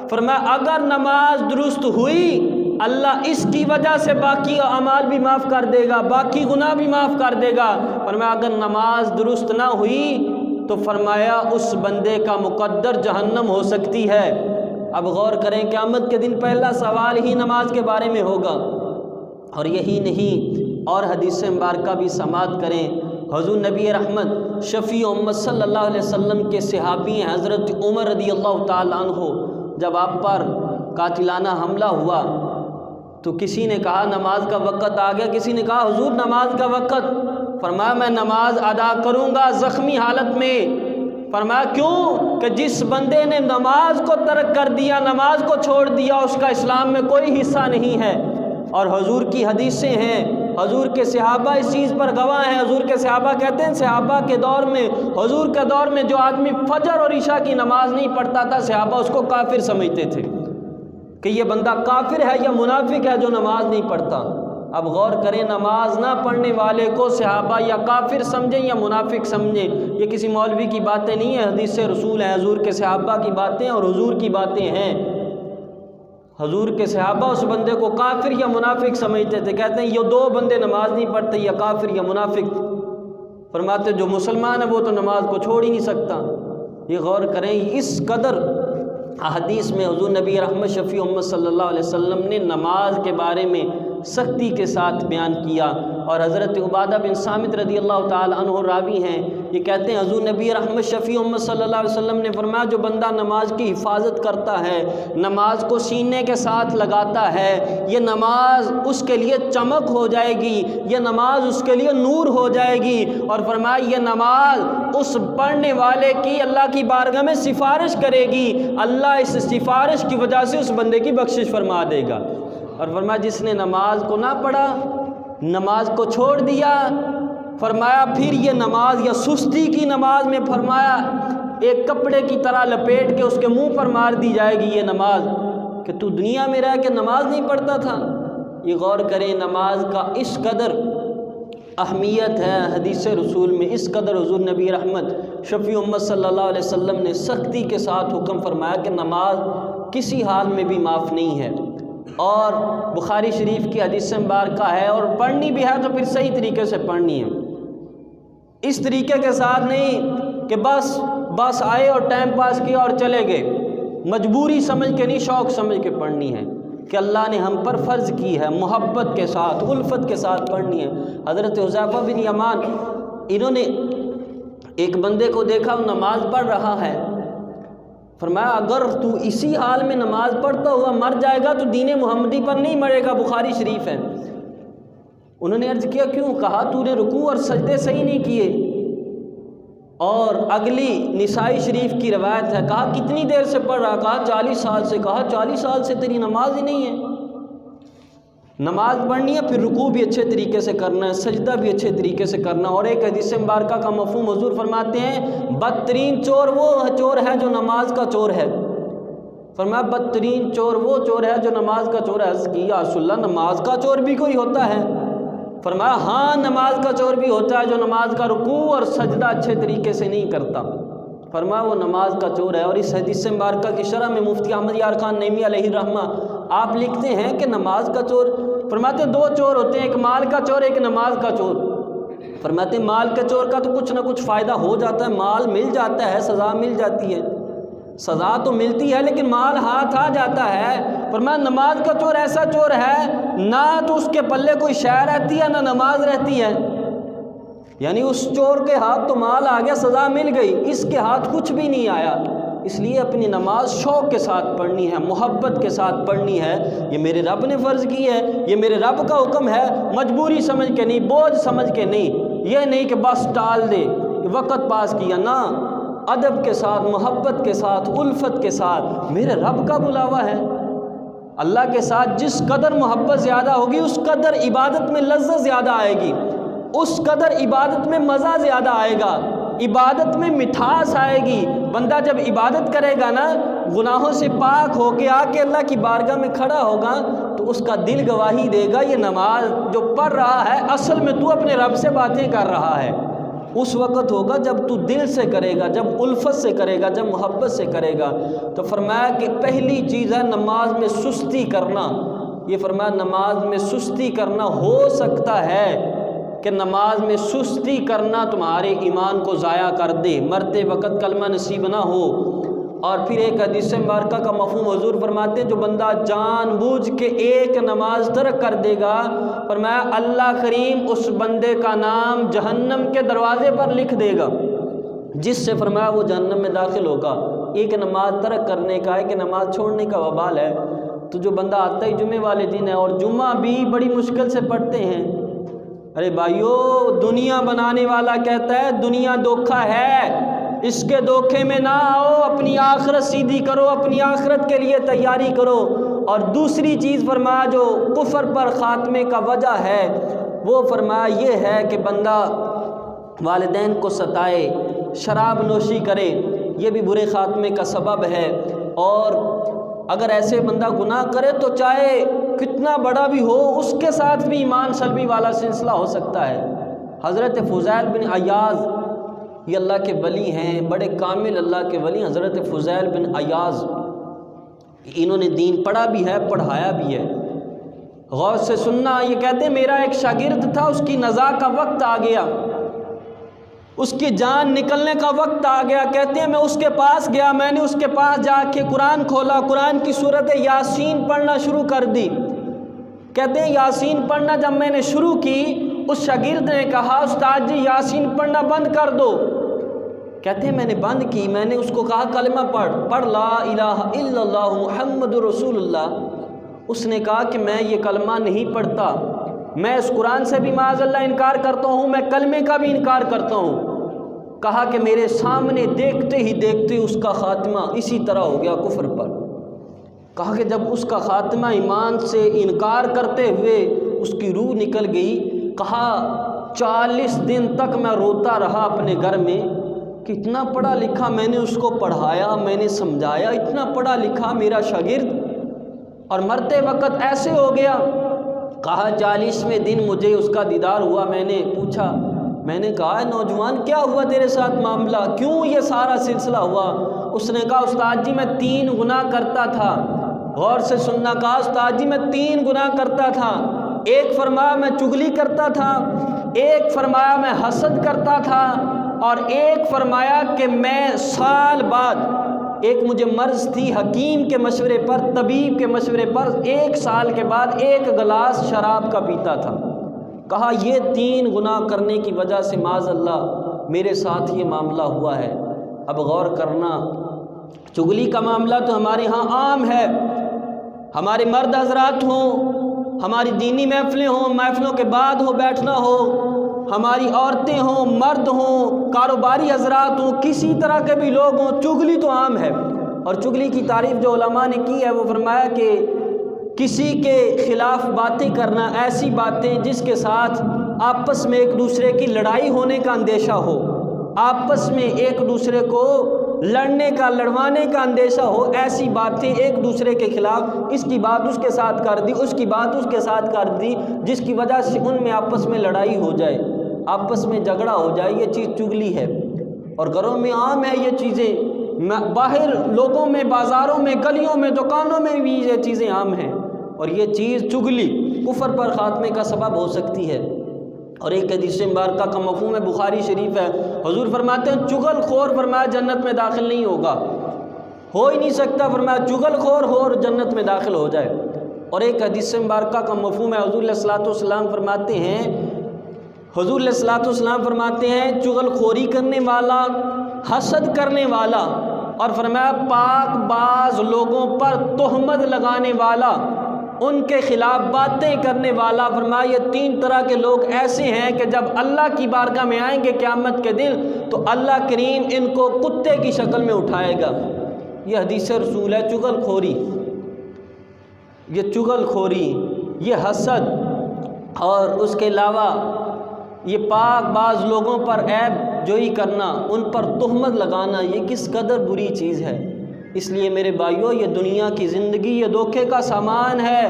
فرمایا اگر نماز درست ہوئی اللہ اس کی وجہ سے باقی اعمال بھی معاف کر دے گا، باقی گناہ بھی معاف کر دے گا۔ فرمایا اگر نماز درست نہ ہوئی تو فرمایا اس بندے کا مقدر جہنم ہو سکتی ہے۔ اب غور کریں، قیامت کے دن پہلا سوال ہی نماز کے بارے میں ہوگا۔ اور یہی نہیں، اور حدیث مبارکہ بھی سماعت کریں۔ حضور نبی رحمت شفیع امت صلی اللہ علیہ وسلم کے صحابی ہیں حضرت عمر رضی اللہ تعالیٰ عنہ، جب آپ پر قاتلانہ حملہ ہوا تو کسی نے کہا نماز کا وقت آ گیا، کسی نے کہا حضور نماز کا وقت۔ فرمایا میں نماز ادا کروں گا زخمی حالت میں۔ فرمایا کیوں؟ کہ جس بندے نے نماز کو ترک کر دیا، نماز کو چھوڑ دیا، اس کا اسلام میں کوئی حصہ نہیں ہے۔ اور حضور کی حدیثیں ہیں، حضور کے صحابہ اس چیز پر گواہ ہیں۔ حضور کے صحابہ کہتے ہیں صحابہ کے دور میں، حضور کے دور میں جو آدمی فجر اور عشاء کی نماز نہیں پڑھتا تھا، صحابہ اس کو کافر سمجھتے تھے کہ یہ بندہ کافر ہے یا منافق ہے جو نماز نہیں پڑھتا۔ اب غور کریں، نماز نہ پڑھنے والے کو صحابہ یا کافر سمجھیں یا منافق سمجھیں، یہ کسی مولوی کی باتیں نہیں ہیں، حدیث رسول ہیں، حضور کے صحابہ کی باتیں اور حضور کی باتیں ہیں۔ حضور کے صحابہ اس بندے کو کافر یا منافق سمجھتے تھے، کہتے ہیں یہ دو بندے نماز نہیں پڑھتے، یا کافر یا منافق۔ فرماتے جو مسلمان ہے وہ تو نماز کو چھوڑ ہی نہیں سکتا۔ یہ غور کریں، اس قدر حدیث میں حضور نبی رحمت شفیع امت صلی اللہ علیہ وسلم نے نماز کے بارے میں سختی کے ساتھ بیان کیا۔ اور حضرت عبادہ بن صامت رضی اللہ تعالی عنہ راوی ہیں، یہ کہتے ہیں حضور نبی رحمت شفیع امت صلی اللہ علیہ وسلم نے فرمایا جو بندہ نماز کی حفاظت کرتا ہے، نماز کو سینے کے ساتھ لگاتا ہے، یہ نماز اس کے لیے چمک ہو جائے گی، یہ نماز اس کے لیے نور ہو جائے گی۔ اور فرمایا یہ نماز اس پڑھنے والے کی اللہ کی بارگاہ میں سفارش کرے گی، اللہ اس سفارش کی وجہ سے اس بندے کی بخشش فرما دے گا۔ اور فرمایا جس نے نماز کو نہ پڑھا، نماز کو چھوڑ دیا، فرمایا پھر یہ نماز یا سستی کی نماز میں فرمایا ایک کپڑے کی طرح لپیٹ کے اس کے منہ پر مار دی جائے گی یہ نماز، کہ تو دنیا میں رہ کے نماز نہیں پڑھتا تھا۔ یہ غور کریں، نماز کا اس قدر اہمیت ہے حدیث رسول میں، اس قدر حضور نبی رحمت شفیع امت صلی اللہ علیہ وسلم نے سختی کے ساتھ حکم فرمایا کہ نماز کسی حال میں بھی معاف نہیں ہے۔ اور بخاری شریف کی حدیث مبارکہ ہے، اور پڑھنی بھی ہے تو پھر صحیح طریقے سے پڑھنی ہے، اس طریقے کے ساتھ نہیں کہ بس آئے اور ٹائم پاس کیا اور چلے گئے، مجبوری سمجھ کے نہیں، شوق سمجھ کے پڑھنی ہے کہ اللہ نے ہم پر فرض کی ہے، محبت کے ساتھ الفت کے ساتھ پڑھنی ہے۔ حضرت حذیفہ بن یمان، انہوں نے ایک بندے کو دیکھا وہ نماز پڑھ رہا ہے، فرمایا اگر تو اسی حال میں نماز پڑھتا ہوا مر جائے گا تو دین محمدی پر نہیں مرے گا، بخاری شریف ہے۔ انہوں نے عرض کیا کیوں؟ کہا تو نے رکوع اور سجدے صحیح نہیں کیے۔ اور اگلی نسائی شریف کی روایت ہے، کہا کتنی دیر سے پڑھ رہا؟ کہا 40 سال سے۔ کہا 40 سال سے تیری نماز ہی نہیں ہے؟ نماز پڑھنی ہے، پھر رکوع بھی اچھے طریقے سے کرنا ہے، سجدہ بھی اچھے طریقے سے کرنا۔ اور ایک حدیث مبارکہ کا مفہوم حضور فرماتے ہیں بدترین چور وہ چور ہے جو نماز کا چور ہے۔ فرمایا بدترین چور وہ چور ہے جو نماز کا چور ہے۔ عرض کی یا رسول اللہ نماز کا چور بھی کوئی ہوتا ہے؟ فرمایا ہاں نماز کا چور بھی ہوتا ہے جو نماز کا رکوع اور سجدہ اچھے طریقے سے نہیں کرتا۔ فرمایا وہ نماز کا چور ہے۔ اور اس حدیث مبارکہ کی شرح میں مفتی احمد یار خان نیمی علیہ الرحمہ آپ لکھتے ہیں کہ نماز کا چور، فرماتے دو چور ہوتے ہیں، ایک مال کا چور، ایک نماز کا چور۔ فرماتے مال کے چور کا تو کچھ نہ کچھ فائدہ ہو جاتا ہے، مال مل جاتا ہے، سزا مل جاتی ہے، سزا تو ملتی ہے لیکن مال ہاتھ آ جاتا ہے۔ فرمایا نماز کا چور ایسا چور ہے نہ تو اس کے پلے کوئی شے رہتی ہے نہ نماز رہتی ہے، یعنی اس چور کے ہاتھ تو مال آ گیا، سزا مل گئی، اس کے ہاتھ کچھ بھی نہیں آیا۔ اس لیے اپنی نماز شوق کے ساتھ پڑھنی ہے، محبت کے ساتھ پڑھنی ہے۔ یہ میرے رب نے فرض کی ہے، یہ میرے رب کا حکم ہے، مجبوری سمجھ کے نہیں، بوجھ سمجھ کے نہیں، یہ نہیں کہ بس ٹال دے وقت پاس کیا، نہ، ادب کے ساتھ، محبت کے ساتھ، الفت کے ساتھ۔ میرے رب کا بلاوا ہے، اللہ کے ساتھ جس قدر محبت زیادہ ہوگی اس قدر عبادت میں لذت زیادہ آئے گی، اس قدر عبادت میں مزہ زیادہ آئے گا، عبادت میں مٹھاس آئے گی۔ بندہ جب عبادت کرے گا نا، گناہوں سے پاک ہو کے آ کے اللہ کی بارگاہ میں کھڑا ہوگا تو اس کا دل گواہی دے گا یہ نماز جو پڑھ رہا ہے اصل میں تو اپنے رب سے باتیں کر رہا ہے۔ اس وقت ہوگا جب تو دل سے کرے گا، جب الفت سے کرے گا، جب محبت سے کرے گا۔ تو فرمایا کہ پہلی چیز ہے نماز میں سستی کرنا، یہ فرمایا نماز میں سستی کرنا ہو سکتا ہے کہ نماز میں سستی کرنا تمہارے ایمان کو ضائع کر دے، مرتے وقت کلمہ نصیب نہ ہو۔ اور پھر ایک حدیث مبارکہ کا مفہوم حضور فرماتے ہیں جو بندہ جان بوجھ کے ایک نماز ترک کر دے گا، فرمایا اللہ کریم اس بندے کا نام جہنم کے دروازے پر لکھ دے گا، جس سے فرمایا وہ جہنم میں داخل ہوگا۔ ایک نماز ترک کرنے کا ہے کہ نماز چھوڑنے کا وبال ہے۔ تو جو بندہ آتا ہی جمعے والے دن ہے اور جمعہ بھی بڑی مشکل سے پڑھتے ہیں، ارے بھائیو دنیا بنانے والا کہتا ہے دنیا دھوکہ ہے، اس کے دھوکے میں نہ آؤ، اپنی آخرت سیدھی کرو، اپنی آخرت کے لیے تیاری کرو۔ اور دوسری چیز فرمایا جو کفر پر خاتمے کا وجہ ہے وہ فرمایا یہ ہے کہ بندہ والدین کو ستائے، شراب نوشی کرے، یہ بھی برے خاتمے کا سبب ہے۔ اور اگر ایسے بندہ گناہ کرے تو چاہے کتنا بڑا بھی ہو اس کے ساتھ بھی ایمان سلبی والا سلسلہ ہو سکتا ہے۔ حضرت فضیل بن عیاض یہ اللہ کے ولی ہیں، بڑے کامل اللہ کے ولی حضرت فضیل بن عیاض، انہوں نے دین پڑھا بھی ہے پڑھایا بھی ہے۔ غور سے سننا، یہ کہتے ہیں میرا ایک شاگرد تھا، اس کی نزاع کا وقت آ گیا، اس کی جان نکلنے کا وقت آ گیا۔ کہتے ہیں میں اس کے پاس گیا، میں نے اس کے پاس جا کے قرآن کھولا، قرآن کی سورت یاسین پڑھنا شروع کر دی۔ کہتے ہیں یاسین پڑھنا جب میں نے شروع کی، اس شاگرد نے کہا استاد جی یاسین پڑھنا بند کر دو۔ کہتے ہیں میں نے بند کی، میں نے اس کو کہا کلمہ پڑھ لا الہ الا اللہ محمد رسول اللہ۔ اس نے کہا کہ میں یہ کلمہ نہیں پڑھتا، میں اس قرآن سے بھی معاذ اللہ انکار کرتا ہوں، میں کلمے کا بھی انکار کرتا ہوں۔ کہا کہ میرے سامنے دیکھتے ہی دیکھتے اس کا خاتمہ اسی طرح ہو گیا کفر پر۔ کہا کہ جب اس کا خاتمہ ایمان سے انکار کرتے ہوئے اس کی روح نکل گئی، کہا 40 دن تک میں روتا رہا اپنے گھر میں کہ اتنا پڑھا لکھا میں نے اس کو پڑھایا، میں نے سمجھایا، اتنا پڑھا لکھا میرا شاگرد اور مرتے وقت ایسے ہو گیا۔ کہا 40ویں دن مجھے اس کا دیدار ہوا، میں نے پوچھا، میں نے کہا نوجوان کیا ہوا تیرے ساتھ معاملہ، کیوں یہ سارا سلسلہ ہوا؟ اس نے کہا استاد جی میں 3 گناہ کرتا تھا۔ غور سے سننا، کہا استاد جی میں 3 گناہ کرتا تھا۔ ایک فرمایا میں چغلی کرتا تھا، ایک فرمایا میں حسد کرتا تھا، اور ایک فرمایا کہ میں سال بعد ایک مجھے مرض تھی، حکیم کے مشورے پر، طبیب کے مشورے پر 1 سال کے بعد 1 گلاس شراب کا پیتا تھا۔ کہا یہ 3 گناہ کرنے کی وجہ سے معاذ اللہ میرے ساتھ یہ معاملہ ہوا ہے۔ اب غور کرنا، چغلی کا معاملہ تو ہمارے ہاں عام ہے، ہمارے مرد حضرات ہوں، ہماری دینی محفلیں ہوں، محفلوں کے بعد ہو بیٹھنا ہو، ہماری عورتیں ہوں، مرد ہوں، کاروباری حضرات ہوں، کسی طرح کے بھی لوگ ہوں، چغلی تو عام ہے۔ اور چغلی کی تعریف جو علماء نے کی ہے وہ فرمایا کہ کسی کے خلاف باتیں کرنا، ایسی باتیں جس کے ساتھ آپس میں ایک دوسرے کی لڑائی ہونے کا اندیشہ ہو، آپس میں ایک دوسرے کو لڑنے کا لڑوانے کا اندیشہ ہو، ایسی باتیں ایک دوسرے کے خلاف، اس کی بات اس کے ساتھ کر دی، اس کی بات اس کے ساتھ کر دی، جس کی وجہ سے ان میں آپس میں لڑائی ہو جائے، آپس میں جھگڑا ہو جائے، یہ چیز چغلی ہے۔ اور گھروں میں عام ہے یہ چیزیں، باہر لوگوں میں، بازاروں میں، گلیوں میں، دکانوں میں بھی یہ چیزیں عام ہیں، اور یہ چیز چغلی کفر پر خاتمے کا سبب ہو سکتی ہے۔ اور ایک حدیث مبارکہ کا مفہوم ہے، بخاری شریف ہے، حضور فرماتے ہیں چغل خور فرمایا جنت میں داخل نہیں ہوگا، ہو ہی نہیں سکتا، فرمایا چغل خور ہو اور جنت میں داخل ہو جائے۔ اور ایک حدیث مبارکہ کا مفہوم ہے، حضور علیہ الصلوۃ والسلام فرماتے ہیں، حضور علیہ الصلوۃ والسلام فرماتے ہیں چغل خوری کرنے والا، حسد کرنے والا، اور فرمایا پاک باز لوگوں پر تہمت لگانے والا، ان کے خلاف باتیں کرنے والا، فرمایا یہ 3 طرح کے لوگ ایسے ہیں کہ جب اللہ کی بارگاہ میں آئیں گے قیامت کے دن تو اللہ کریم ان کو کتے کی شکل میں اٹھائے گا۔ یہ حدیث رسول ہے، چغل خوری، یہ چغل خوری، یہ حسد، اور اس کے علاوہ یہ پاک باز لوگوں پر عیب جوئی کرنا، ان پر تہمت لگانا، یہ کس قدر بری چیز ہے۔ اس لیے میرے بھائیوں یہ دنیا کی زندگی یہ دھوکے کا سامان ہے،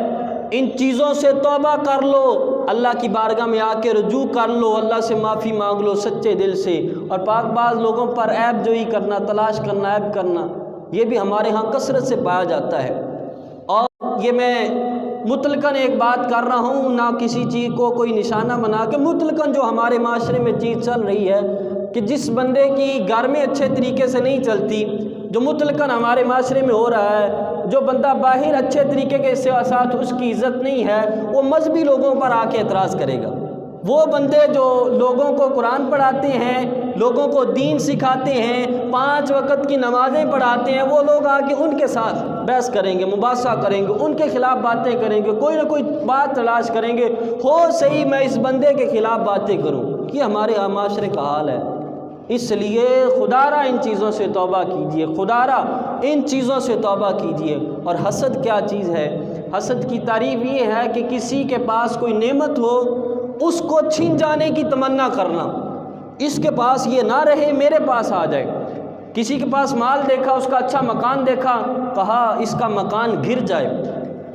ان چیزوں سے توبہ کر لو، اللہ کی بارگاہ میں آ کے رجوع کر لو، اللہ سے معافی مانگ لو سچے دل سے۔ اور پاک باز لوگوں پر عیب جوئی کرنا، تلاش کرنا، عیب کرنا، یہ بھی ہمارے ہاں کثرت سے پایا جاتا ہے۔ اور یہ میں مطلقاً ایک بات کر رہا ہوں، نہ کسی چیز کو کوئی نشانہ بنا کے، مطلقاً جو ہمارے معاشرے میں چیز چل رہی ہے کہ جس بندے کی گھر میں اچھے طریقے سے نہیں چلتی، جو مطلقاً ہمارے معاشرے میں ہو رہا ہے، جو بندہ باہر اچھے طریقے کے ساتھ اس کی عزت نہیں ہے، وہ مذہبی لوگوں پر آ کے اعتراض کرے گا۔ وہ بندے جو لوگوں کو قرآن پڑھاتے ہیں، لوگوں کو دین سکھاتے ہیں، 5 وقت کی نمازیں پڑھاتے ہیں، وہ لوگ آ کے ان کے ساتھ بحث کریں گے، مباحثہ کریں گے، ان کے خلاف باتیں کریں گے، کوئی نہ کوئی بات تلاش کریں گے، ہو صحیح میں اس بندے کے خلاف باتیں کروں۔ یہ ہمارے معاشرے کا حال ہے۔ اس لیے خدارہ ان چیزوں سے توبہ کیجئے، خدارہ ان چیزوں سے توبہ کیجئے۔ اور حسد کیا چیز ہے؟ حسد کی تعریف یہ ہے کہ کسی کے پاس کوئی نعمت ہو، اس کو چھین جانے کی تمنا کرنا، اس کے پاس یہ نہ رہے میرے پاس آ جائے۔ کسی کے پاس مال دیکھا، اس کا اچھا مکان دیکھا، کہا اس کا مکان گر جائے،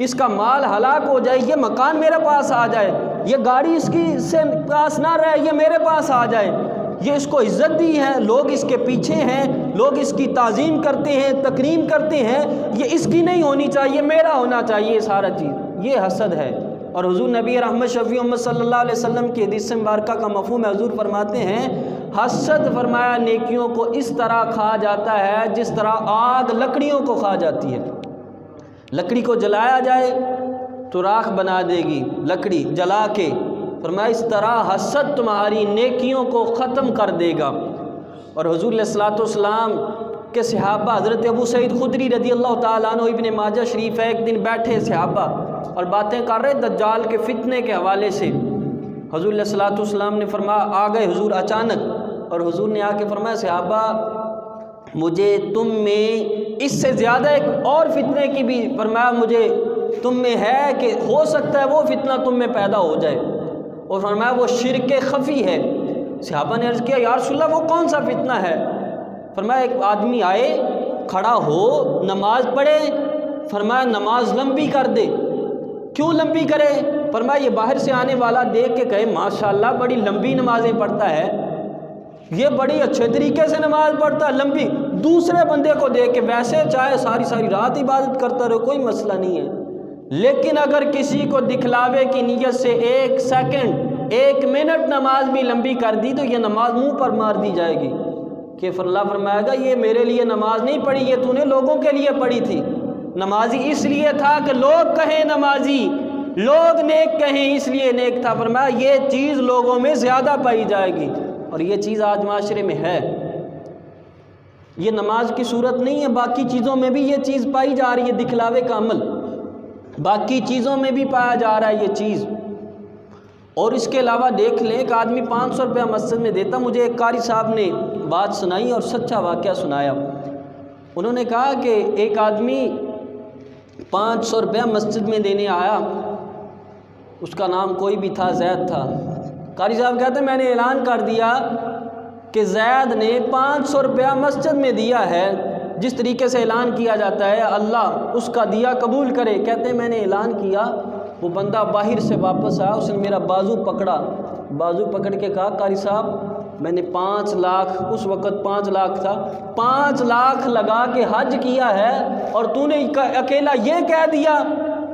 اس کا مال ہلاک ہو جائے، یہ مکان میرے پاس آ جائے، یہ گاڑی اس کی سے پاس نہ رہے، یہ میرے پاس آ جائے، یہ اس کو عزت دی ہے، لوگ اس کے پیچھے ہیں، لوگ اس کی تعظیم کرتے ہیں، تکریم کرتے ہیں، یہ اس کی نہیں ہونی چاہیے، میرا ہونا چاہیے سارا چیز، یہ حسد ہے۔ اور حضور نبی رحمت شفیع امت صلی اللہ علیہ وسلم کی حدیث مبارکہ کا مفہوم ہے، حضور فرماتے ہیں حسد فرمایا نیکیوں کو اس طرح کھا جاتا ہے جس طرح آگ لکڑیوں کو کھا جاتی ہے۔ لکڑی کو جلایا جائے تو راکھ بنا دے گی لکڑی جلا کے، فرمایا اس طرح حسد تمہاری نیکیوں کو ختم کر دے گا۔ اور حضور علیہ الصلوۃ والسلام کے صحابہ حضرت ابو سعید خدری رضی اللہ تعالیٰ عنہ، ابن ماجہ شریف ہے، ایک دن بیٹھے صحابہ اور باتیں کر رہے دجال کے فتنے کے حوالے سے۔ حضور علیہ الصلوۃ والسلام نے فرمایا، آ گئے حضور اچانک، اور حضور نے آ کے فرمایا صحابہ مجھے تم میں اس سے زیادہ ایک اور فتنے کی بھی فرمایا مجھے تم میں ہے کہ ہو سکتا ہے وہ فتنہ تم میں پیدا ہو جائے، اور فرمایا وہ شرک خفی ہے۔ صحابہ نے عرض کیا یا رسول اللہ وہ کون سا فتنہ ہے؟ فرمایا ایک آدمی آئے، کھڑا ہو، نماز پڑھے، فرمایا نماز لمبی کر دے۔ کیوں لمبی کرے؟ فرمایا یہ باہر سے آنے والا دیکھ کے کہے ماشاءاللہ بڑی لمبی نمازیں پڑھتا ہے، یہ بڑی اچھے طریقے سے نماز پڑھتا ہے لمبی، دوسرے بندے کو دیکھ کے ویسے چاہے ساری ساری رات عبادت کرتا رہے کوئی مسئلہ نہیں ہے، لیکن اگر کسی کو دکھلاوے کی نیت سے 1 سیکنڈ 1 منٹ نماز بھی لمبی کر دی تو یہ نماز منہ پر مار دی جائے گی کہ اللہ فرمائے گا یہ میرے لیے نماز نہیں پڑھی، یہ تو نے لوگوں کے لیے پڑھی تھی۔ نمازی اس لیے تھا کہ لوگ کہیں نمازی، لوگ نیک کہیں اس لیے نیک تھا۔ فرمایا یہ چیز لوگوں میں زیادہ پائی جائے گی، اور یہ چیز آج معاشرے میں ہے۔ یہ نماز کی صورت نہیں ہے، باقی چیزوں میں بھی یہ چیز پائی جا رہی ہے، دکھلاوے کا عمل باقی چیزوں میں بھی پایا جا رہا ہے یہ چیز۔ اور اس کے علاوہ دیکھ لیں ایک آدمی 500 روپیہ مسجد میں دیتا، مجھے ایک قاری صاحب نے بات سنائی اور سچا واقعہ سنایا۔ انہوں نے کہا کہ ایک آدمی 500 روپیہ مسجد میں دینے آیا، اس کا نام کوئی بھی تھا، زید تھا۔ قاری صاحب کہتے ہیں میں نے اعلان کر دیا کہ زید نے 500 روپیہ مسجد میں دیا ہے، جس طریقے سے اعلان کیا جاتا ہے اللہ اس کا دیا قبول کرے۔ کہتے ہیں میں نے اعلان کیا، وہ بندہ باہر سے واپس آیا، اس نے میرا بازو پکڑا، بازو پکڑ کے کہا قاری صاحب میں نے 5 لاکھ، اس وقت 5 لاکھ تھا، 5 لاکھ لگا کے حج کیا ہے، اور تو نے اکیلا یہ کہہ دیا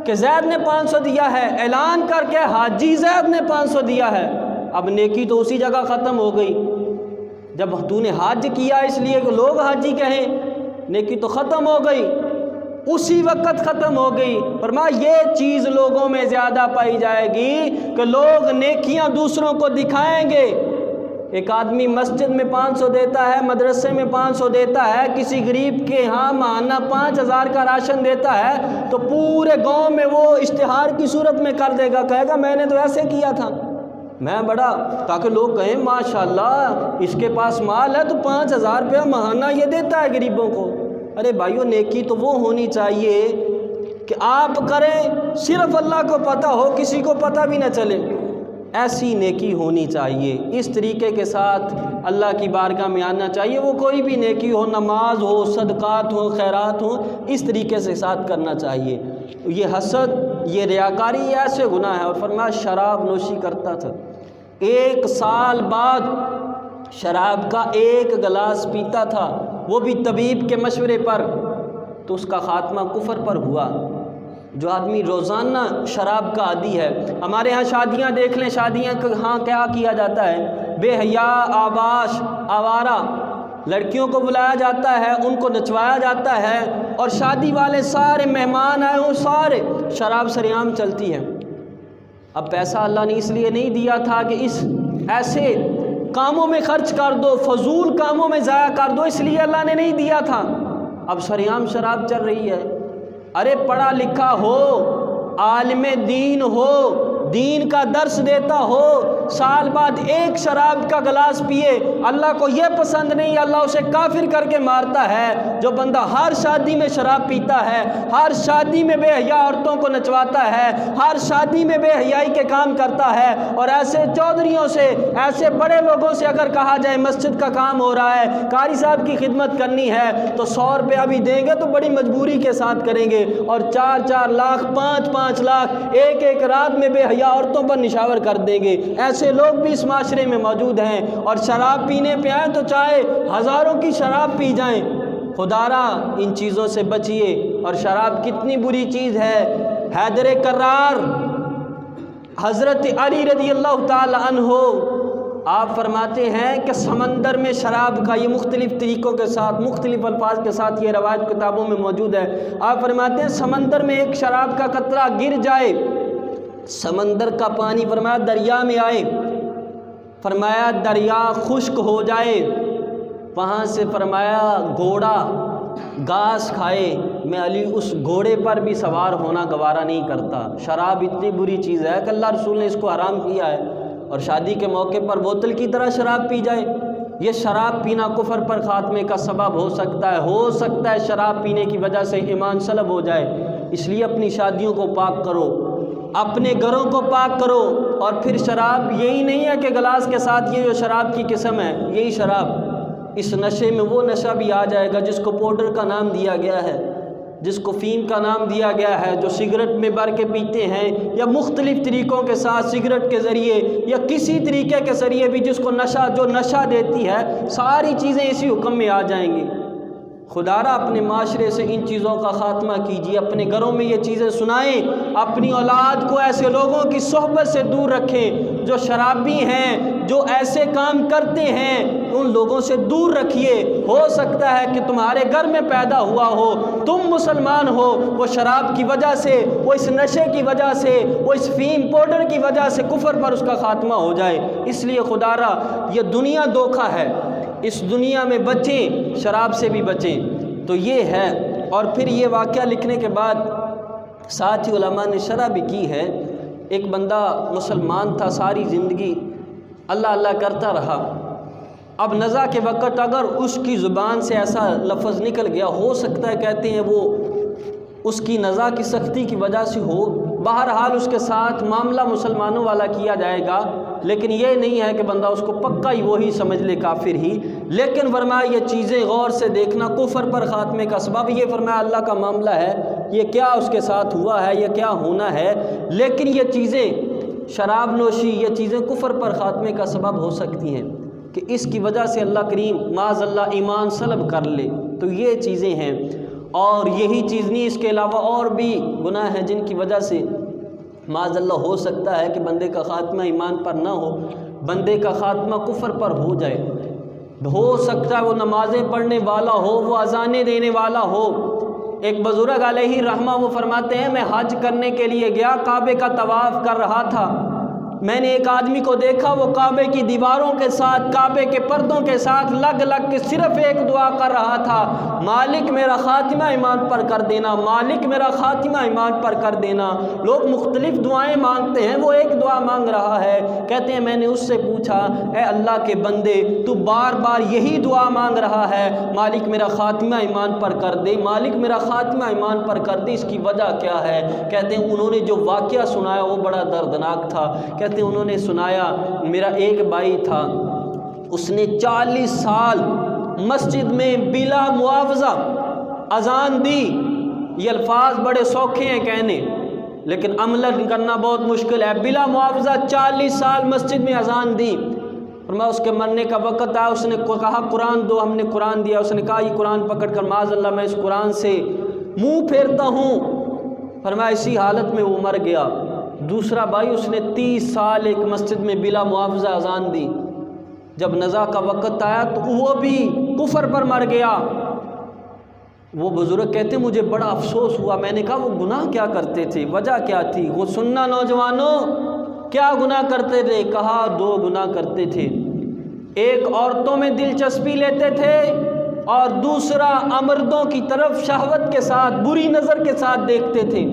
کہ زید نے 500 دیا ہے، اعلان کر کے حاجی زید نے 500 دیا ہے۔ اب نیکی تو اسی جگہ ختم ہو گئی، جب تو نے حج کیا اس لیے کہ لوگ حاجی کہیں، نیکی تو ختم ہو گئی، اسی وقت ختم ہو گئی۔ فرمایا یہ چیز لوگوں میں زیادہ پائی جائے گی کہ لوگ نیکیاں دوسروں کو دکھائیں گے۔ ایک آدمی مسجد میں 500 دیتا ہے، مدرسے میں 500 دیتا ہے، کسی غریب کے ہاں ماہانہ 5000 کا راشن دیتا ہے تو پورے گاؤں میں وہ اشتہار کی صورت میں کر دے گا، کہے گا میں نے تو ایسے کیا تھا، میں بڑا، تاکہ لوگ کہیں ماشاءاللہ اس کے پاس مال ہے تو 5000 روپیہ ماہانہ یہ دیتا ہے غریبوں کو۔ ارے بھائیو نیکی تو وہ ہونی چاہیے کہ آپ کریں صرف اللہ کو پتہ ہو، کسی کو پتہ بھی نہ چلے، ایسی نیکی ہونی چاہیے، اس طریقے کے ساتھ اللہ کی بارگاہ میں آنا چاہیے۔ وہ کوئی بھی نیکی ہو، نماز ہو، صدقات ہو، خیرات ہو، اس طریقے سے ساتھ کرنا چاہیے۔ یہ حسد، یہ ریاکاری، یہ ایسے گناہ ہے۔ اور فرمایا شراب نوشی کرتا تھا، 1 سال بعد شراب کا 1 گلاس پیتا تھا، وہ بھی طبیب کے مشورے پر، تو اس کا خاتمہ کفر پر ہوا۔ جو آدمی روزانہ شراب کا عادی ہے. ہمارے ہاں شادیاں دیکھ لیں، شادیاں ہاں کیا کیا جاتا ہے؟ بے حیا، آباش، آوارہ لڑکیوں کو بلایا جاتا ہے، ان کو نچوایا جاتا ہے، اور شادی والے سارے مہمان آئے ہوں سارے شراب سریعام چلتی ہے. اب پیسہ اللہ نے اس لیے نہیں دیا تھا کہ اس ایسے کاموں میں خرچ کر دو، فضول کاموں میں ضائع کر دو، اس لیے اللہ نے نہیں دیا تھا. اب سریعام شراب چل رہی ہے. ارے پڑھا لکھا ہو، عالم دین ہو، دین کا درس دیتا ہو، سال بعد ایک شراب کا گلاس پیے، اللہ کو یہ پسند نہیں، اللہ اسے کافر کر کے مارتا ہے. جو بندہ ہر شادی میں شراب پیتا ہے، ہر شادی میں بے حیا عورتوں کو نچواتا ہے، ہر شادی میں بے حیائی کے کام کرتا ہے، اور ایسے چودھریوں سے، ایسے بڑے لوگوں سے اگر کہا جائے مسجد کا کام ہو رہا ہے، قاری صاحب کی خدمت کرنی ہے تو 100 روپیہ ابھی دیں گے تو بڑی مجبوری کے ساتھ کریں گے، اور 4 لاکھ 5 لاکھ ایک رات میں بے حیا عورتوں پر نشاور کر دیں گے. ایسے لوگ بھی اس معاشرے میں موجود ہیں، اور شراب پینے پہ آئیں تو چاہے ہزاروں کی شراب پی جائیں. خدارا ان چیزوں سے بچیے. اور شراب کتنی بری چیز ہے. حیدر کرار حضرت علی رضی اللہ تعالی عنہ آپ فرماتے ہیں کہ سمندر میں شراب کا، یہ مختلف طریقوں کے ساتھ، مختلف الفاظ کے ساتھ یہ روایت کتابوں میں موجود ہے. آپ فرماتے ہیں سمندر میں ایک شراب کا قطرہ گر جائے، سمندر کا پانی فرمایا دریا میں آئے، فرمایا دریا خشک ہو جائے، وہاں سے فرمایا گھوڑا گھاس کھائے، میں علی اس گھوڑے پر بھی سوار ہونا گوارا نہیں کرتا. شراب اتنی بری چیز ہے کہ اللہ رسول نے اس کو حرام کیا ہے. اور شادی کے موقع پر بوتل کی طرح شراب پی جائے، یہ شراب پینا کفر پر خاتمے کا سبب ہو سکتا ہے شراب پینے کی وجہ سے ایمان سلب ہو جائے. اس لیے اپنی شادیوں کو پاک کرو، اپنے گھروں کو پاک کرو. اور پھر شراب یہی نہیں ہے کہ گلاس کے ساتھ یہ جو شراب کی قسم ہے یہی شراب، اس نشے میں وہ نشہ بھی آ جائے گا جس کو پاؤڈر کا نام دیا گیا ہے، جس کو فیم کا نام دیا گیا ہے، جو سگریٹ میں بھر کے پیتے ہیں، یا مختلف طریقوں کے ساتھ سگریٹ کے ذریعے یا کسی طریقے کے ذریعے بھی جس کو جو نشہ دیتی ہے، ساری چیزیں اسی حکم میں آ جائیں گی. خدارا اپنے معاشرے سے ان چیزوں کا خاتمہ کیجیے، اپنے گھروں میں یہ چیزیں سنائیں، اپنی اولاد کو ایسے لوگوں کی صحبت سے دور رکھیں جو شرابی ہیں، جو ایسے کام کرتے ہیں، ان لوگوں سے دور رکھیے. ہو سکتا ہے کہ تمہارے گھر میں پیدا ہوا ہو، تم مسلمان ہو، وہ شراب کی وجہ سے، وہ اس نشے کی وجہ سے، وہ اس فیم پاؤڈر کی وجہ سے کفر پر اس کا خاتمہ ہو جائے. اس لیے خدارا یہ دنیا دھوکہ ہے، اس دنیا میں بچیں، شراب سے بھی بچیں. تو یہ ہے. اور پھر یہ واقعہ لکھنے کے بعد ساتھ ہی علماء نے شرح بھی کی ہے. ایک بندہ مسلمان تھا، ساری زندگی اللہ اللہ کرتا رہا. اب نزا کے وقت اگر اس کی زبان سے ایسا لفظ نکل گیا، ہو سکتا ہے کہتے ہیں وہ اس کی نزا کی سختی کی وجہ سے ہو، بہرحال اس کے ساتھ معاملہ مسلمانوں والا کیا جائے گا. لیکن یہ نہیں ہے کہ بندہ اس کو پکا ہی وہی سمجھ لے کافر ہی. لیکن فرمایا یہ چیزیں غور سے دیکھنا کفر پر خاتمے کا سبب. یہ فرمایا اللہ کا معاملہ ہے، یہ کیا اس کے ساتھ ہوا ہے، یہ کیا ہونا ہے. لیکن یہ چیزیں شراب نوشی، یہ چیزیں کفر پر خاتمے کا سبب ہو سکتی ہیں کہ اس کی وجہ سے اللہ کریم معاذ اللہ ایمان سلب کر لے. تو یہ چیزیں ہیں. اور یہی چیز نہیں، اس کے علاوہ اور بھی گناہ ہیں جن کی وجہ سے معاذ اللہ ہو سکتا ہے کہ بندے کا خاتمہ ایمان پر نہ ہو، بندے کا خاتمہ کفر پر ہو جائے. ہو سکتا ہے وہ نمازیں پڑھنے والا ہو، وہ اذانیں دینے والا ہو. ایک بزرگ علیہ رحمہ وہ فرماتے ہیں میں حج کرنے کے لیے گیا، کعبے کا طواف کر رہا تھا. میں نے ایک آدمی کو دیکھا، وہ کعبے کی دیواروں کے ساتھ، کعبے کے پردوں کے ساتھ لگ لگ کے صرف ایک دعا کر رہا تھا، مالک میرا خاتمہ ایمان پر کر دینا، مالک میرا خاتمہ ایمان پر کر دینا. لوگ مختلف دعائیں مانگتے ہیں، وہ ایک دعا مانگ رہا ہے. کہتے ہیں میں نے اس سے پوچھا اے اللہ کے بندے، تو بار بار یہی دعا مانگ رہا ہے، مالک میرا خاتمہ ایمان پر کر دے، مالک میرا خاتمہ ایمان پر کر دے، اس کی وجہ کیا ہے؟ کہتے ہیں انہوں نے جو واقعہ سنایا وہ بڑا دردناک تھا. کہتے ہیں انہوں نے سنایا میرا ایک بھائی تھا، اس نے 40 سال مسجد میں بلا معاوضہ اذان دی. یہ الفاظ بڑے سوکھے ہیں کہنے، لیکن عمل کرنا بہت مشکل ہے. بلا معاوضہ 40 سال مسجد میں اذان دی. اور میں اس کے مرنے کا وقت آیا، اس نے کہا قرآن دو، ہم نے قرآن دیا. اس نے کہا یہ قرآن پکڑ کر معاذ اللہ میں اس قرآن سے منہ پھیرتا ہوں فرمایا اسی حالت میں وہ مر گیا۔ دوسرا بھائی اس نے 30 سال ایک مسجد میں بلا معاوضہ اذان دی، جب نزا کا وقت آیا تو وہ بھی کفر پر مر گیا۔ وہ بزرگ کہتے مجھے بڑا افسوس ہوا، میں نے کہا وہ گناہ کیا کرتے تھے، وجہ کیا تھی؟ وہ سننا نوجوانوں کیا گناہ کرتے تھے؟ کہا 2 گناہ کرتے تھے، ایک عورتوں میں دلچسپی لیتے تھے اور دوسرا مردوں کی طرف شہوت کے ساتھ بری نظر کے ساتھ دیکھتے تھے۔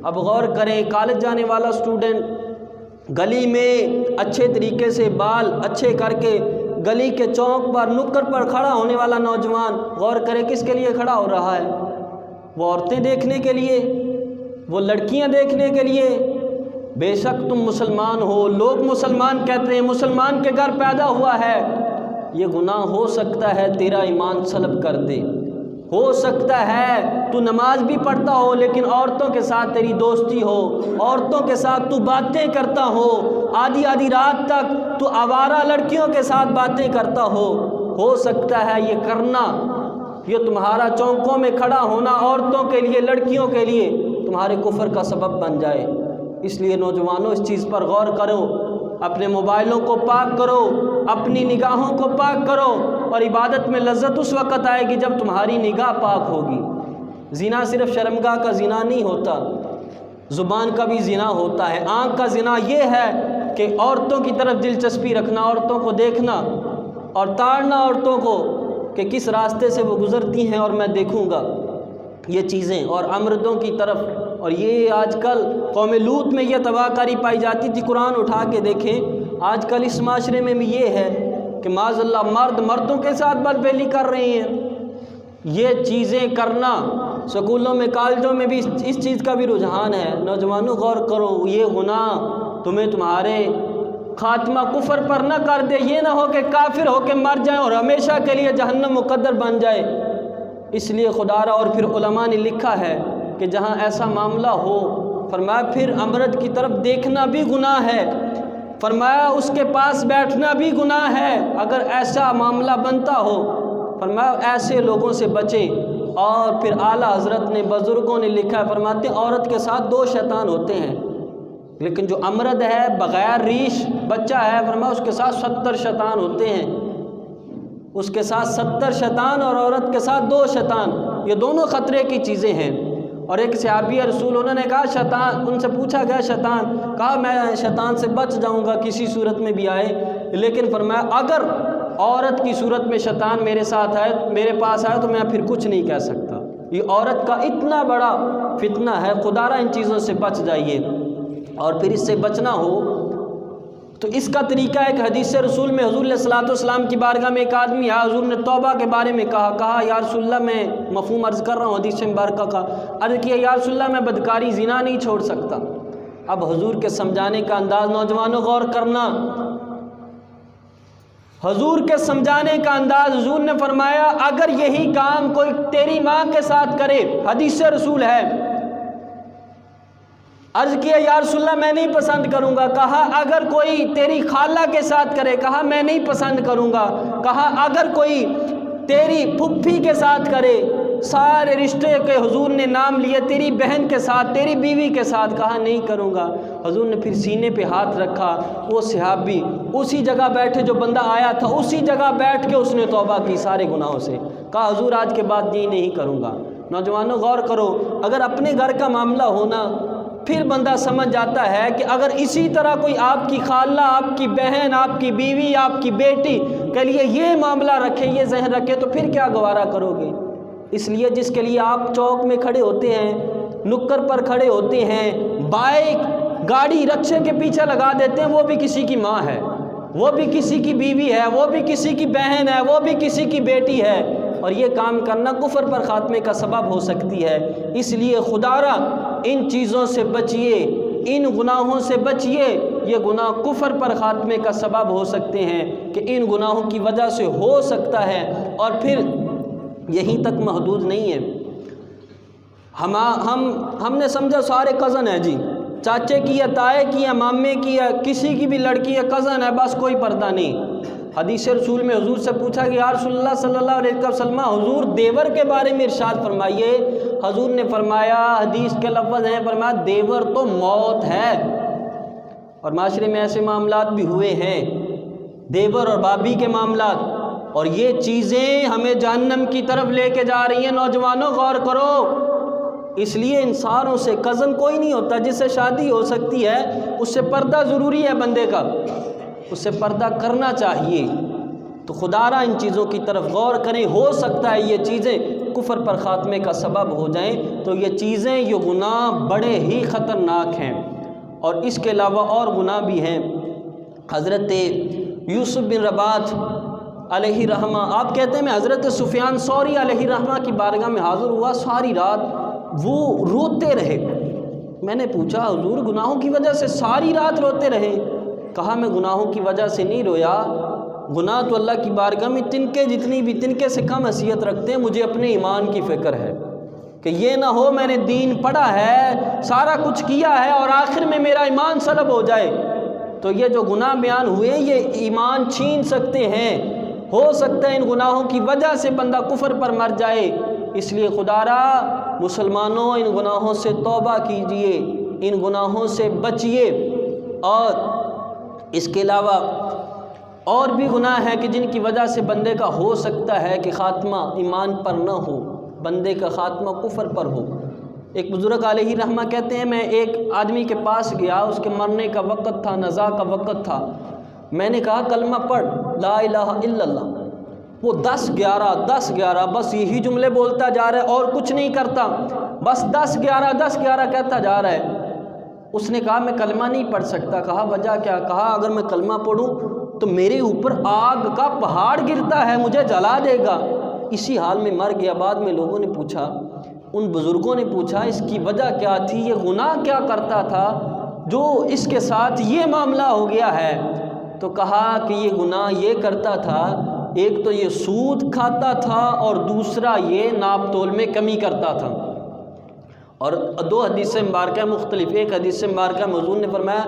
اب غور کریں، کالج جانے والا اسٹوڈنٹ گلی میں اچھے طریقے سے بال اچھے کر کے گلی کے چوک پر نکڑ پر کھڑا ہونے والا نوجوان، غور کرے کس کے لیے کھڑا ہو رہا ہے؟ وہ عورتیں دیکھنے کے لیے، وہ لڑکیاں دیکھنے کے لیے۔ بے شک تم مسلمان ہو، لوگ مسلمان کہتے ہیں، مسلمان کے گھر پیدا ہوا ہے، یہ گناہ ہو سکتا ہے تیرا ایمان سلب کر دے، ہو سکتا ہے تو نماز بھی پڑھتا ہو لیکن عورتوں کے ساتھ تیری دوستی ہو، عورتوں کے ساتھ تو باتیں کرتا ہو، آدھی رات تک تو آوارہ لڑکیوں کے ساتھ باتیں کرتا ہو سکتا ہے یہ کرنا، یہ تمہارا چوکوں میں کھڑا ہونا عورتوں کے لیے، لڑکیوں کے لیے تمہارے کفر کا سبب بن جائے۔ اس لیے نوجوانوں اس چیز پر غور کرو، اپنے موبائلوں کو پاک کرو، اپنی نگاہوں کو پاک کرو، اور عبادت میں لذت اس وقت آئے گی جب تمہاری نگاہ پاک ہوگی۔ زنا صرف شرمگاہ کا زنا نہیں ہوتا، زبان کا بھی زنا ہوتا ہے۔ آنکھ کا زنا یہ ہے کہ عورتوں کی طرف دلچسپی رکھنا، عورتوں کو دیکھنا اور تاڑنا عورتوں کو کہ کس راستے سے وہ گزرتی ہیں اور میں دیکھوں گا یہ چیزیں، اور مردوں کی طرف۔ اور یہ آج کل قوم لوط میں یہ تباہ کاری پائی جاتی تھی۔ قرآن اٹھا کے دیکھیں، آج کل اس معاشرے میں بھی یہ ہے کہ معاذ اللہ مرد مردوں کے ساتھ بدفعلی کر رہے ہیں۔ یہ چیزیں کرنا سکولوں میں کالجوں میں بھی اس چیز کا بھی رجحان ہے۔ نوجوانوں غور کرو، یہ گناہ تمہیں تمہارے خاتمہ کفر پر نہ کر دے، یہ نہ ہو کہ کافر ہو کے مر جائیں اور ہمیشہ کے لیے جہنم مقدر بن جائے۔ اس لیے خدا را اور پھر علماء نے لکھا ہے کہ جہاں ایسا معاملہ ہو، فرمایا پھر امرد کی طرف دیکھنا بھی گناہ ہے، فرمایا اس کے پاس بیٹھنا بھی گناہ ہے اگر ایسا معاملہ بنتا ہو، فرمایا ایسے لوگوں سے بچیں۔ اور پھر اعلیٰ حضرت نے بزرگوں نے لکھا ہے، فرماتے ہیں عورت کے ساتھ 2 شیطان ہوتے ہیں، لیکن جو امرد ہے بغیر ریش بچہ ہے، فرمایا اس کے ساتھ 70 شیطان ہوتے ہیں، اس کے ساتھ 70 شیطان اور عورت کے ساتھ 2 شیطان، یہ دونوں خطرے کی چیزیں ہیں۔ اور ایک صحابی رسول انہوں نے کہا شیطان، ان سے پوچھا گیا شیطان، کہا میں شیطان سے بچ جاؤں گا کسی صورت میں بھی آئے، لیکن فرمایا اگر عورت کی صورت میں شیطان میرے ساتھ آئے، میرے پاس آئے تو میں پھر کچھ نہیں کہہ سکتا۔ یہ عورت کا اتنا بڑا فتنہ ہے، خدا را ان چیزوں سے بچ جائیے۔ اور پھر اس سے بچنا ہو تو اس کا طریقہ ایک حدیث رسول میں حضور علیہ الصلوۃ والسلام کی بارگاہ میں ایک آدمی آیا، حضور نے توبہ کے بارے میں کہا یا رسول اللہ میں مفہوم عرض کر رہا ہوں حدیث مبارکہ کا، عرض کیا یا رسول اللہ میں بدکاری زنا نہیں چھوڑ سکتا۔ اب حضور کے سمجھانے کا انداز، نوجوانوں غور کرنا، حضور کے سمجھانے کا انداز، حضور نے فرمایا اگر یہی کام کوئی تیری ماں کے ساتھ کرے، حدیث رسول ہے، عرض کیا یا رسول اللہ میں نہیں پسند کروں گا، کہا اگر کوئی تیری خالہ کے ساتھ کرے، کہا میں نہیں پسند کروں گا، کہا اگر کوئی تیری پھپھی کے ساتھ کرے، سارے رشتے کے حضور نے نام لیے، تیری بہن کے ساتھ، تیری بیوی کے ساتھ، کہا نہیں کروں گا۔ حضور نے پھر سینے پہ ہاتھ رکھا، وہ صحابی اسی جگہ بیٹھے جو بندہ آیا تھا، اسی جگہ بیٹھ کے اس نے توبہ کی سارے گناہوں سے، کہا حضور آج کے بعد یہ نہیں کروں گا۔ نوجوانوں غور کرو، اگر اپنے گھر کا معاملہ ہونا پھر بندہ سمجھ جاتا ہے کہ اگر اسی طرح کوئی آپ کی خالہ، آپ کی بہن، آپ کی بیوی، آپ کی بیٹی کے لیے یہ معاملہ رکھے، یہ ذہن رکھے تو پھر کیا گوارا کرو گے؟ اس لیے جس کے لیے آپ چوک میں کھڑے ہوتے ہیں، نکڑ پر کھڑے ہوتے ہیں، بائک گاڑی رکشے کے پیچھے لگا دیتے ہیں، وہ بھی کسی کی ماں ہے، وہ بھی کسی کی بیوی ہے، وہ بھی کسی کی بہن ہے، وہ بھی کسی کی بیٹی ہے، اور یہ کام کرنا کفر پر خاتمے کا سبب ہو سکتی ہے۔ اس لیے خدا را ان چیزوں سے بچیے، ان گناہوں سے بچیے، یہ گناہ کفر پر خاتمے کا سبب ہو سکتے ہیں کہ ان گناہوں کی وجہ سے ہو سکتا ہے۔ اور پھر یہیں تک محدود نہیں ہے، ہم نے سمجھا سارے کزن ہیں جی، چاچے کی یا تائے کی یا مامے کی یا کسی کی بھی لڑکی یا کزن ہے، بس کوئی پردہ نہیں، حدیث رسول میں حضور سے پوچھا کہ یا رسول اللہ صلی اللہ علیہ وسلم حضور دیور کے بارے میں ارشاد فرمائیے۔ حضور نے فرمایا، حدیث کے لفظ ہیں، فرمایا دیور تو موت ہے۔ اور معاشرے میں ایسے معاملات بھی ہوئے ہیں، دیور اور بابی کے معاملات، اور یہ چیزیں ہمیں جہنم کی طرف لے کے جا رہی ہیں۔ نوجوانوں غور کرو، اس لیے انسانوں سے کزن کوئی نہیں ہوتا جس سے شادی ہو سکتی ہے، اس سے پردہ ضروری ہے بندے کا، اس سے پردہ کرنا چاہیے۔ تو خدا را ان چیزوں کی طرف غور کریں، ہو سکتا ہے یہ چیزیں کفر پر خاتمے کا سبب ہو جائیں، تو یہ چیزیں، یہ گناہ بڑے ہی خطرناک ہیں۔ اور اس کے علاوہ اور گناہ بھی ہیں۔ حضرت یوسف بن رباط علیہ رحمہ، آپ کہتے ہیں میں حضرت سفیان ثوری علیہ رحمہ کی بارگاہ میں حاضر ہوا، ساری رات وہ روتے رہے۔ میں نے پوچھا حضور گناہوں کی وجہ سے ساری رات روتے رہے؟ کہا میں گناہوں کی وجہ سے نہیں رویا، گناہ تو اللہ کی بارگاہ میں تنکے جتنی بھی تنکے سے کم حیثیت رکھتے ہیں، مجھے اپنے ایمان کی فکر ہے کہ یہ نہ ہو میں نے دین پڑھا ہے، سارا کچھ کیا ہے، اور آخر میں میرا ایمان سلب ہو جائے۔ تو یہ جو گناہ بیان ہوئے یہ ایمان چھین سکتے ہیں، ہو سکتا ہے ان گناہوں کی وجہ سے بندہ کفر پر مر جائے۔ اس لیے خدا را مسلمانوں ان گناہوں سے توبہ کیجئے، ان گناہوں سے بچیے۔ اور اس کے علاوہ اور بھی گناہ ہیں کہ جن کی وجہ سے بندے کا ہو سکتا ہے کہ خاتمہ ایمان پر نہ ہو، بندے کا خاتمہ کفر پر ہو۔ ایک بزرگ علیہ رحمہ کہتے ہیں میں ایک آدمی کے پاس گیا، اس کے مرنے کا وقت تھا، نزا کا وقت تھا، میں نے کہا کلمہ پڑھ لا الہ الا اللہ۔ وہ 10-11 بس یہی جملے بولتا جا رہا ہے اور کچھ نہیں کرتا، بس 10-11 کہتا جا رہا ہے۔ اس نے کہا میں کلمہ نہیں پڑھ سکتا۔ کہا وجہ کیا؟ کہا اگر میں کلمہ پڑھوں تو میرے اوپر آگ کا پہاڑ گرتا ہے، مجھے جلا دے گا۔ اسی حال میں مر گیا۔ بعد میں لوگوں نے پوچھا، ان بزرگوں نے پوچھا اس کی وجہ کیا تھی، یہ گناہ کیا کرتا تھا جو اس کے ساتھ یہ معاملہ ہو گیا ہے؟ تو کہا کہ یہ گناہ یہ کرتا تھا، ایک تو یہ سود کھاتا تھا اور دوسرا یہ ناپ تول میں کمی کرتا تھا۔ اور دو حدیث مبارکہ مختلف، ایک حدیث مبارکہ میں حضور نے فرمایا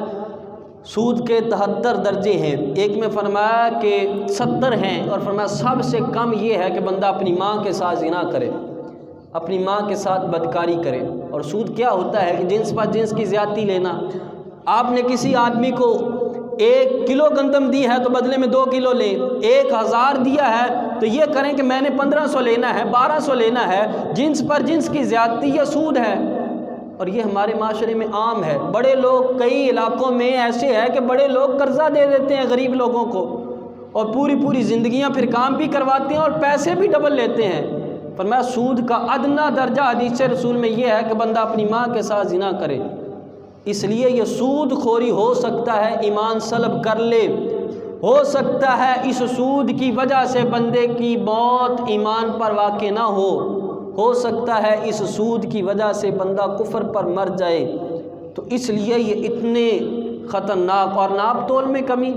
سود کے 73 درجے ہیں، ایک میں فرمایا کہ 70 ہیں، اور فرمایا سب سے کم یہ ہے کہ بندہ اپنی ماں کے ساتھ زنا کرے، اپنی ماں کے ساتھ بدکاری کرے۔ اور سود کیا ہوتا ہے کہ جنس پر جنس کی زیادتی لینا۔ آپ نے کسی آدمی کو 1 کلو گندم دی ہے تو بدلے میں 2 کلو لیں، 1000 دیا ہے تو یہ کریں کہ میں نے 1500 لینا ہے، 1200 لینا ہے۔ جنس پر جنس کی زیادتی یہ سود ہے، اور یہ ہمارے معاشرے میں عام ہے۔ بڑے لوگ کئی علاقوں میں ایسے ہے کہ بڑے لوگ قرضہ دے دیتے ہیں غریب لوگوں کو، اور پوری زندگیاں پھر کام بھی کرواتے ہیں اور پیسے بھی ڈبل لیتے ہیں۔ فرمایا سود کا ادنا درجہ حدیث رسول میں یہ ہے کہ بندہ اپنی ماں کے ساتھ زنا کرے۔ اس لیے یہ سود خوری ہو سکتا ہے ایمان سلب کر لے، ہو سکتا ہے اس سود کی وجہ سے بندے کی موت ایمان پر واقع نہ ہو سکتا ہے اس سود کی وجہ سے بندہ کفر پر مر جائے۔ تو اس لیے یہ اتنے خطرناک۔ اور ناپ تول میں کمی،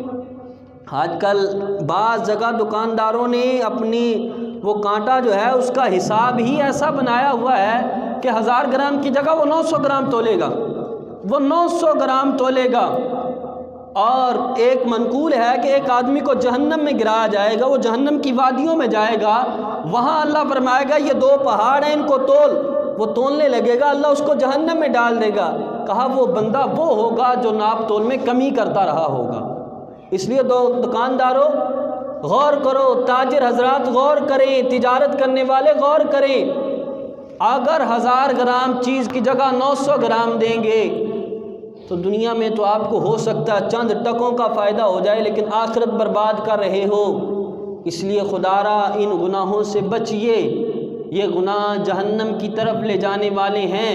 آج کل بعض جگہ دکانداروں نے اپنی وہ کانٹا جو ہے اس کا حساب ہی ایسا بنایا ہوا ہے کہ 1000 گرام کی جگہ وہ 900 گرام تولے گا، وہ 900 گرام تولے گا۔ اور ایک منقول ہے کہ ایک آدمی کو جہنم میں گرایا جائے گا، وہ جہنم کی وادیوں میں جائے گا، وہاں اللہ فرمائے گا یہ 2 پہاڑ ہیں ان کو تول، وہ تولنے لگے گا، اللہ اس کو جہنم میں ڈال دے گا۔ کہا وہ بندہ وہ ہوگا جو ناپ تول میں کمی کرتا رہا ہوگا۔ اس لیے دکانداروں غور کرو، تاجر حضرات غور کریں، تجارت کرنے والے غور کریں۔ اگر 1000 گرام چیز کی جگہ 900 گرام دیں گے تو دنیا میں تو آپ کو ہو سکتا ہے چند ٹکوں کا فائدہ ہو جائے، لیکن آخرت برباد کر رہے ہو۔ اس لیے خدا را ان گناہوں سے بچیے، یہ گناہ جہنم کی طرف لے جانے والے ہیں۔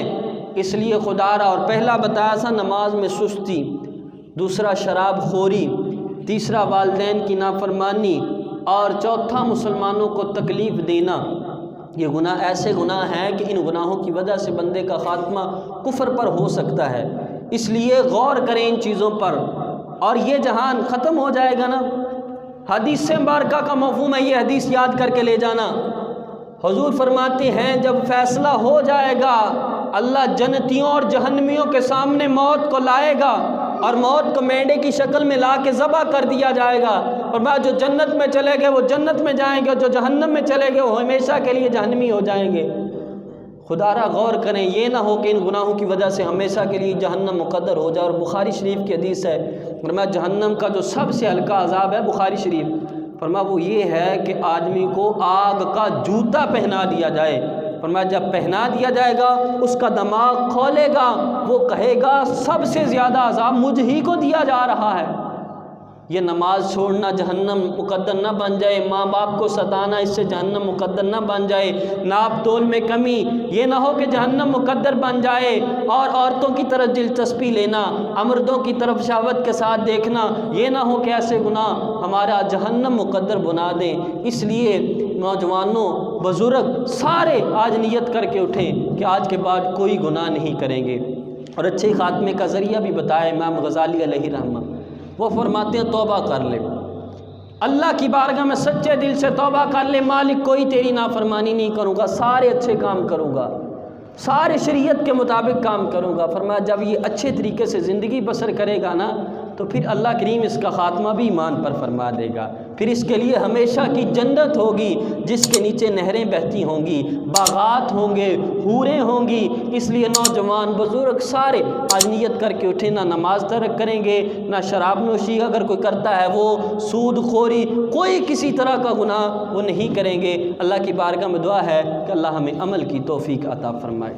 اس لیے خدا را، اور پہلا بتایا تھا نماز میں سستی، دوسرا شراب خوری، تیسرا والدین کی نافرمانی، اور چوتھا مسلمانوں کو تکلیف دینا۔ یہ گناہ ایسے گناہ ہیں کہ ان گناہوں کی وجہ سے بندے کا خاتمہ کفر پر ہو سکتا ہے۔ اس لیے غور کریں ان چیزوں پر، اور یہ جہان ختم ہو جائے گا نا۔ حدیث مبارکہ کا مفہوم ہے، یہ حدیث یاد کر کے لے جانا۔ حضور فرماتے ہیں جب فیصلہ ہو جائے گا، اللہ جنتیوں اور جہنمیوں کے سامنے موت کو لائے گا، اور موت کو مینڈے کی شکل میں لا کے ذبح کر دیا جائے گا، فرمایا جو جنت میں چلے گئے وہ جنت میں جائیں گے، جو جہنم میں چلے گئے وہ ہمیشہ کے لیے جہنمی ہو جائیں گے۔ خدا را غور کریں، یہ نہ ہو کہ ان گناہوں کی وجہ سے ہمیشہ کے لیے جہنم مقدر ہو جائے۔ اور بخاری شریف کی حدیث ہے، فرمایا جہنم کا جو سب سے ہلکا عذاب ہے، بخاری شریف، فرمایا وہ یہ ہے کہ آدمی کو آگ کا جوتا پہنا دیا جائے۔ فرمایا جب پہنا دیا جائے گا اس کا دماغ کھولے گا، وہ کہے گا سب سے زیادہ عذاب مجھ ہی کو دیا جا رہا ہے۔ یہ نماز چھوڑنا جہنم مقدر نہ بن جائے، ماں باپ کو ستانا اس سے جہنم مقدر نہ بن جائے، ناپ تول میں کمی یہ نہ ہو کہ جہنم مقدر بن جائے، اور عورتوں کی طرف دلچسپی لینا، مردوں کی طرف شہوت کے ساتھ دیکھنا یہ نہ ہو کہ ایسے گناہ ہمارا جہنم مقدر بنا دیں۔ اس لیے نوجوانوں، بزرگ سارے آج نیت کر کے اٹھیں کہ آج کے بعد کوئی گناہ نہیں کریں گے۔ اور اچھے خاتمے کا ذریعہ بھی بتایا امام غزالی علیہ رحمہ، وہ فرماتے ہیں توبہ کر لے، اللہ کی بارگاہ میں سچے دل سے توبہ کر لے، مالک کوئی تیری نافرمانی نہیں کروں گا، سارے اچھے کام کروں گا، سارے شریعت کے مطابق کام کروں گا۔ فرمایا جب یہ اچھے طریقے سے زندگی بسر کرے گا نا تو پھر اللہ کریم اس کا خاتمہ بھی ایمان پر فرما دے گا، پھر اس کے لیے ہمیشہ کی جنت ہوگی جس کے نیچے نہریں بہتی ہوں گی، باغات ہوں گے، حوریں ہوں گی۔ اس لیے نوجوان بزرگ سارے آج نیت کر کے اٹھیں، نہ نماز ترک کریں گے، نہ شراب نوشی اگر کوئی کرتا ہے وہ سود خوری کوئی کسی طرح کا گناہ وہ نہیں کریں گے۔ اللہ کی بارگاہ میں دعا ہے کہ اللہ ہمیں عمل کی توفیق عطا فرمائے۔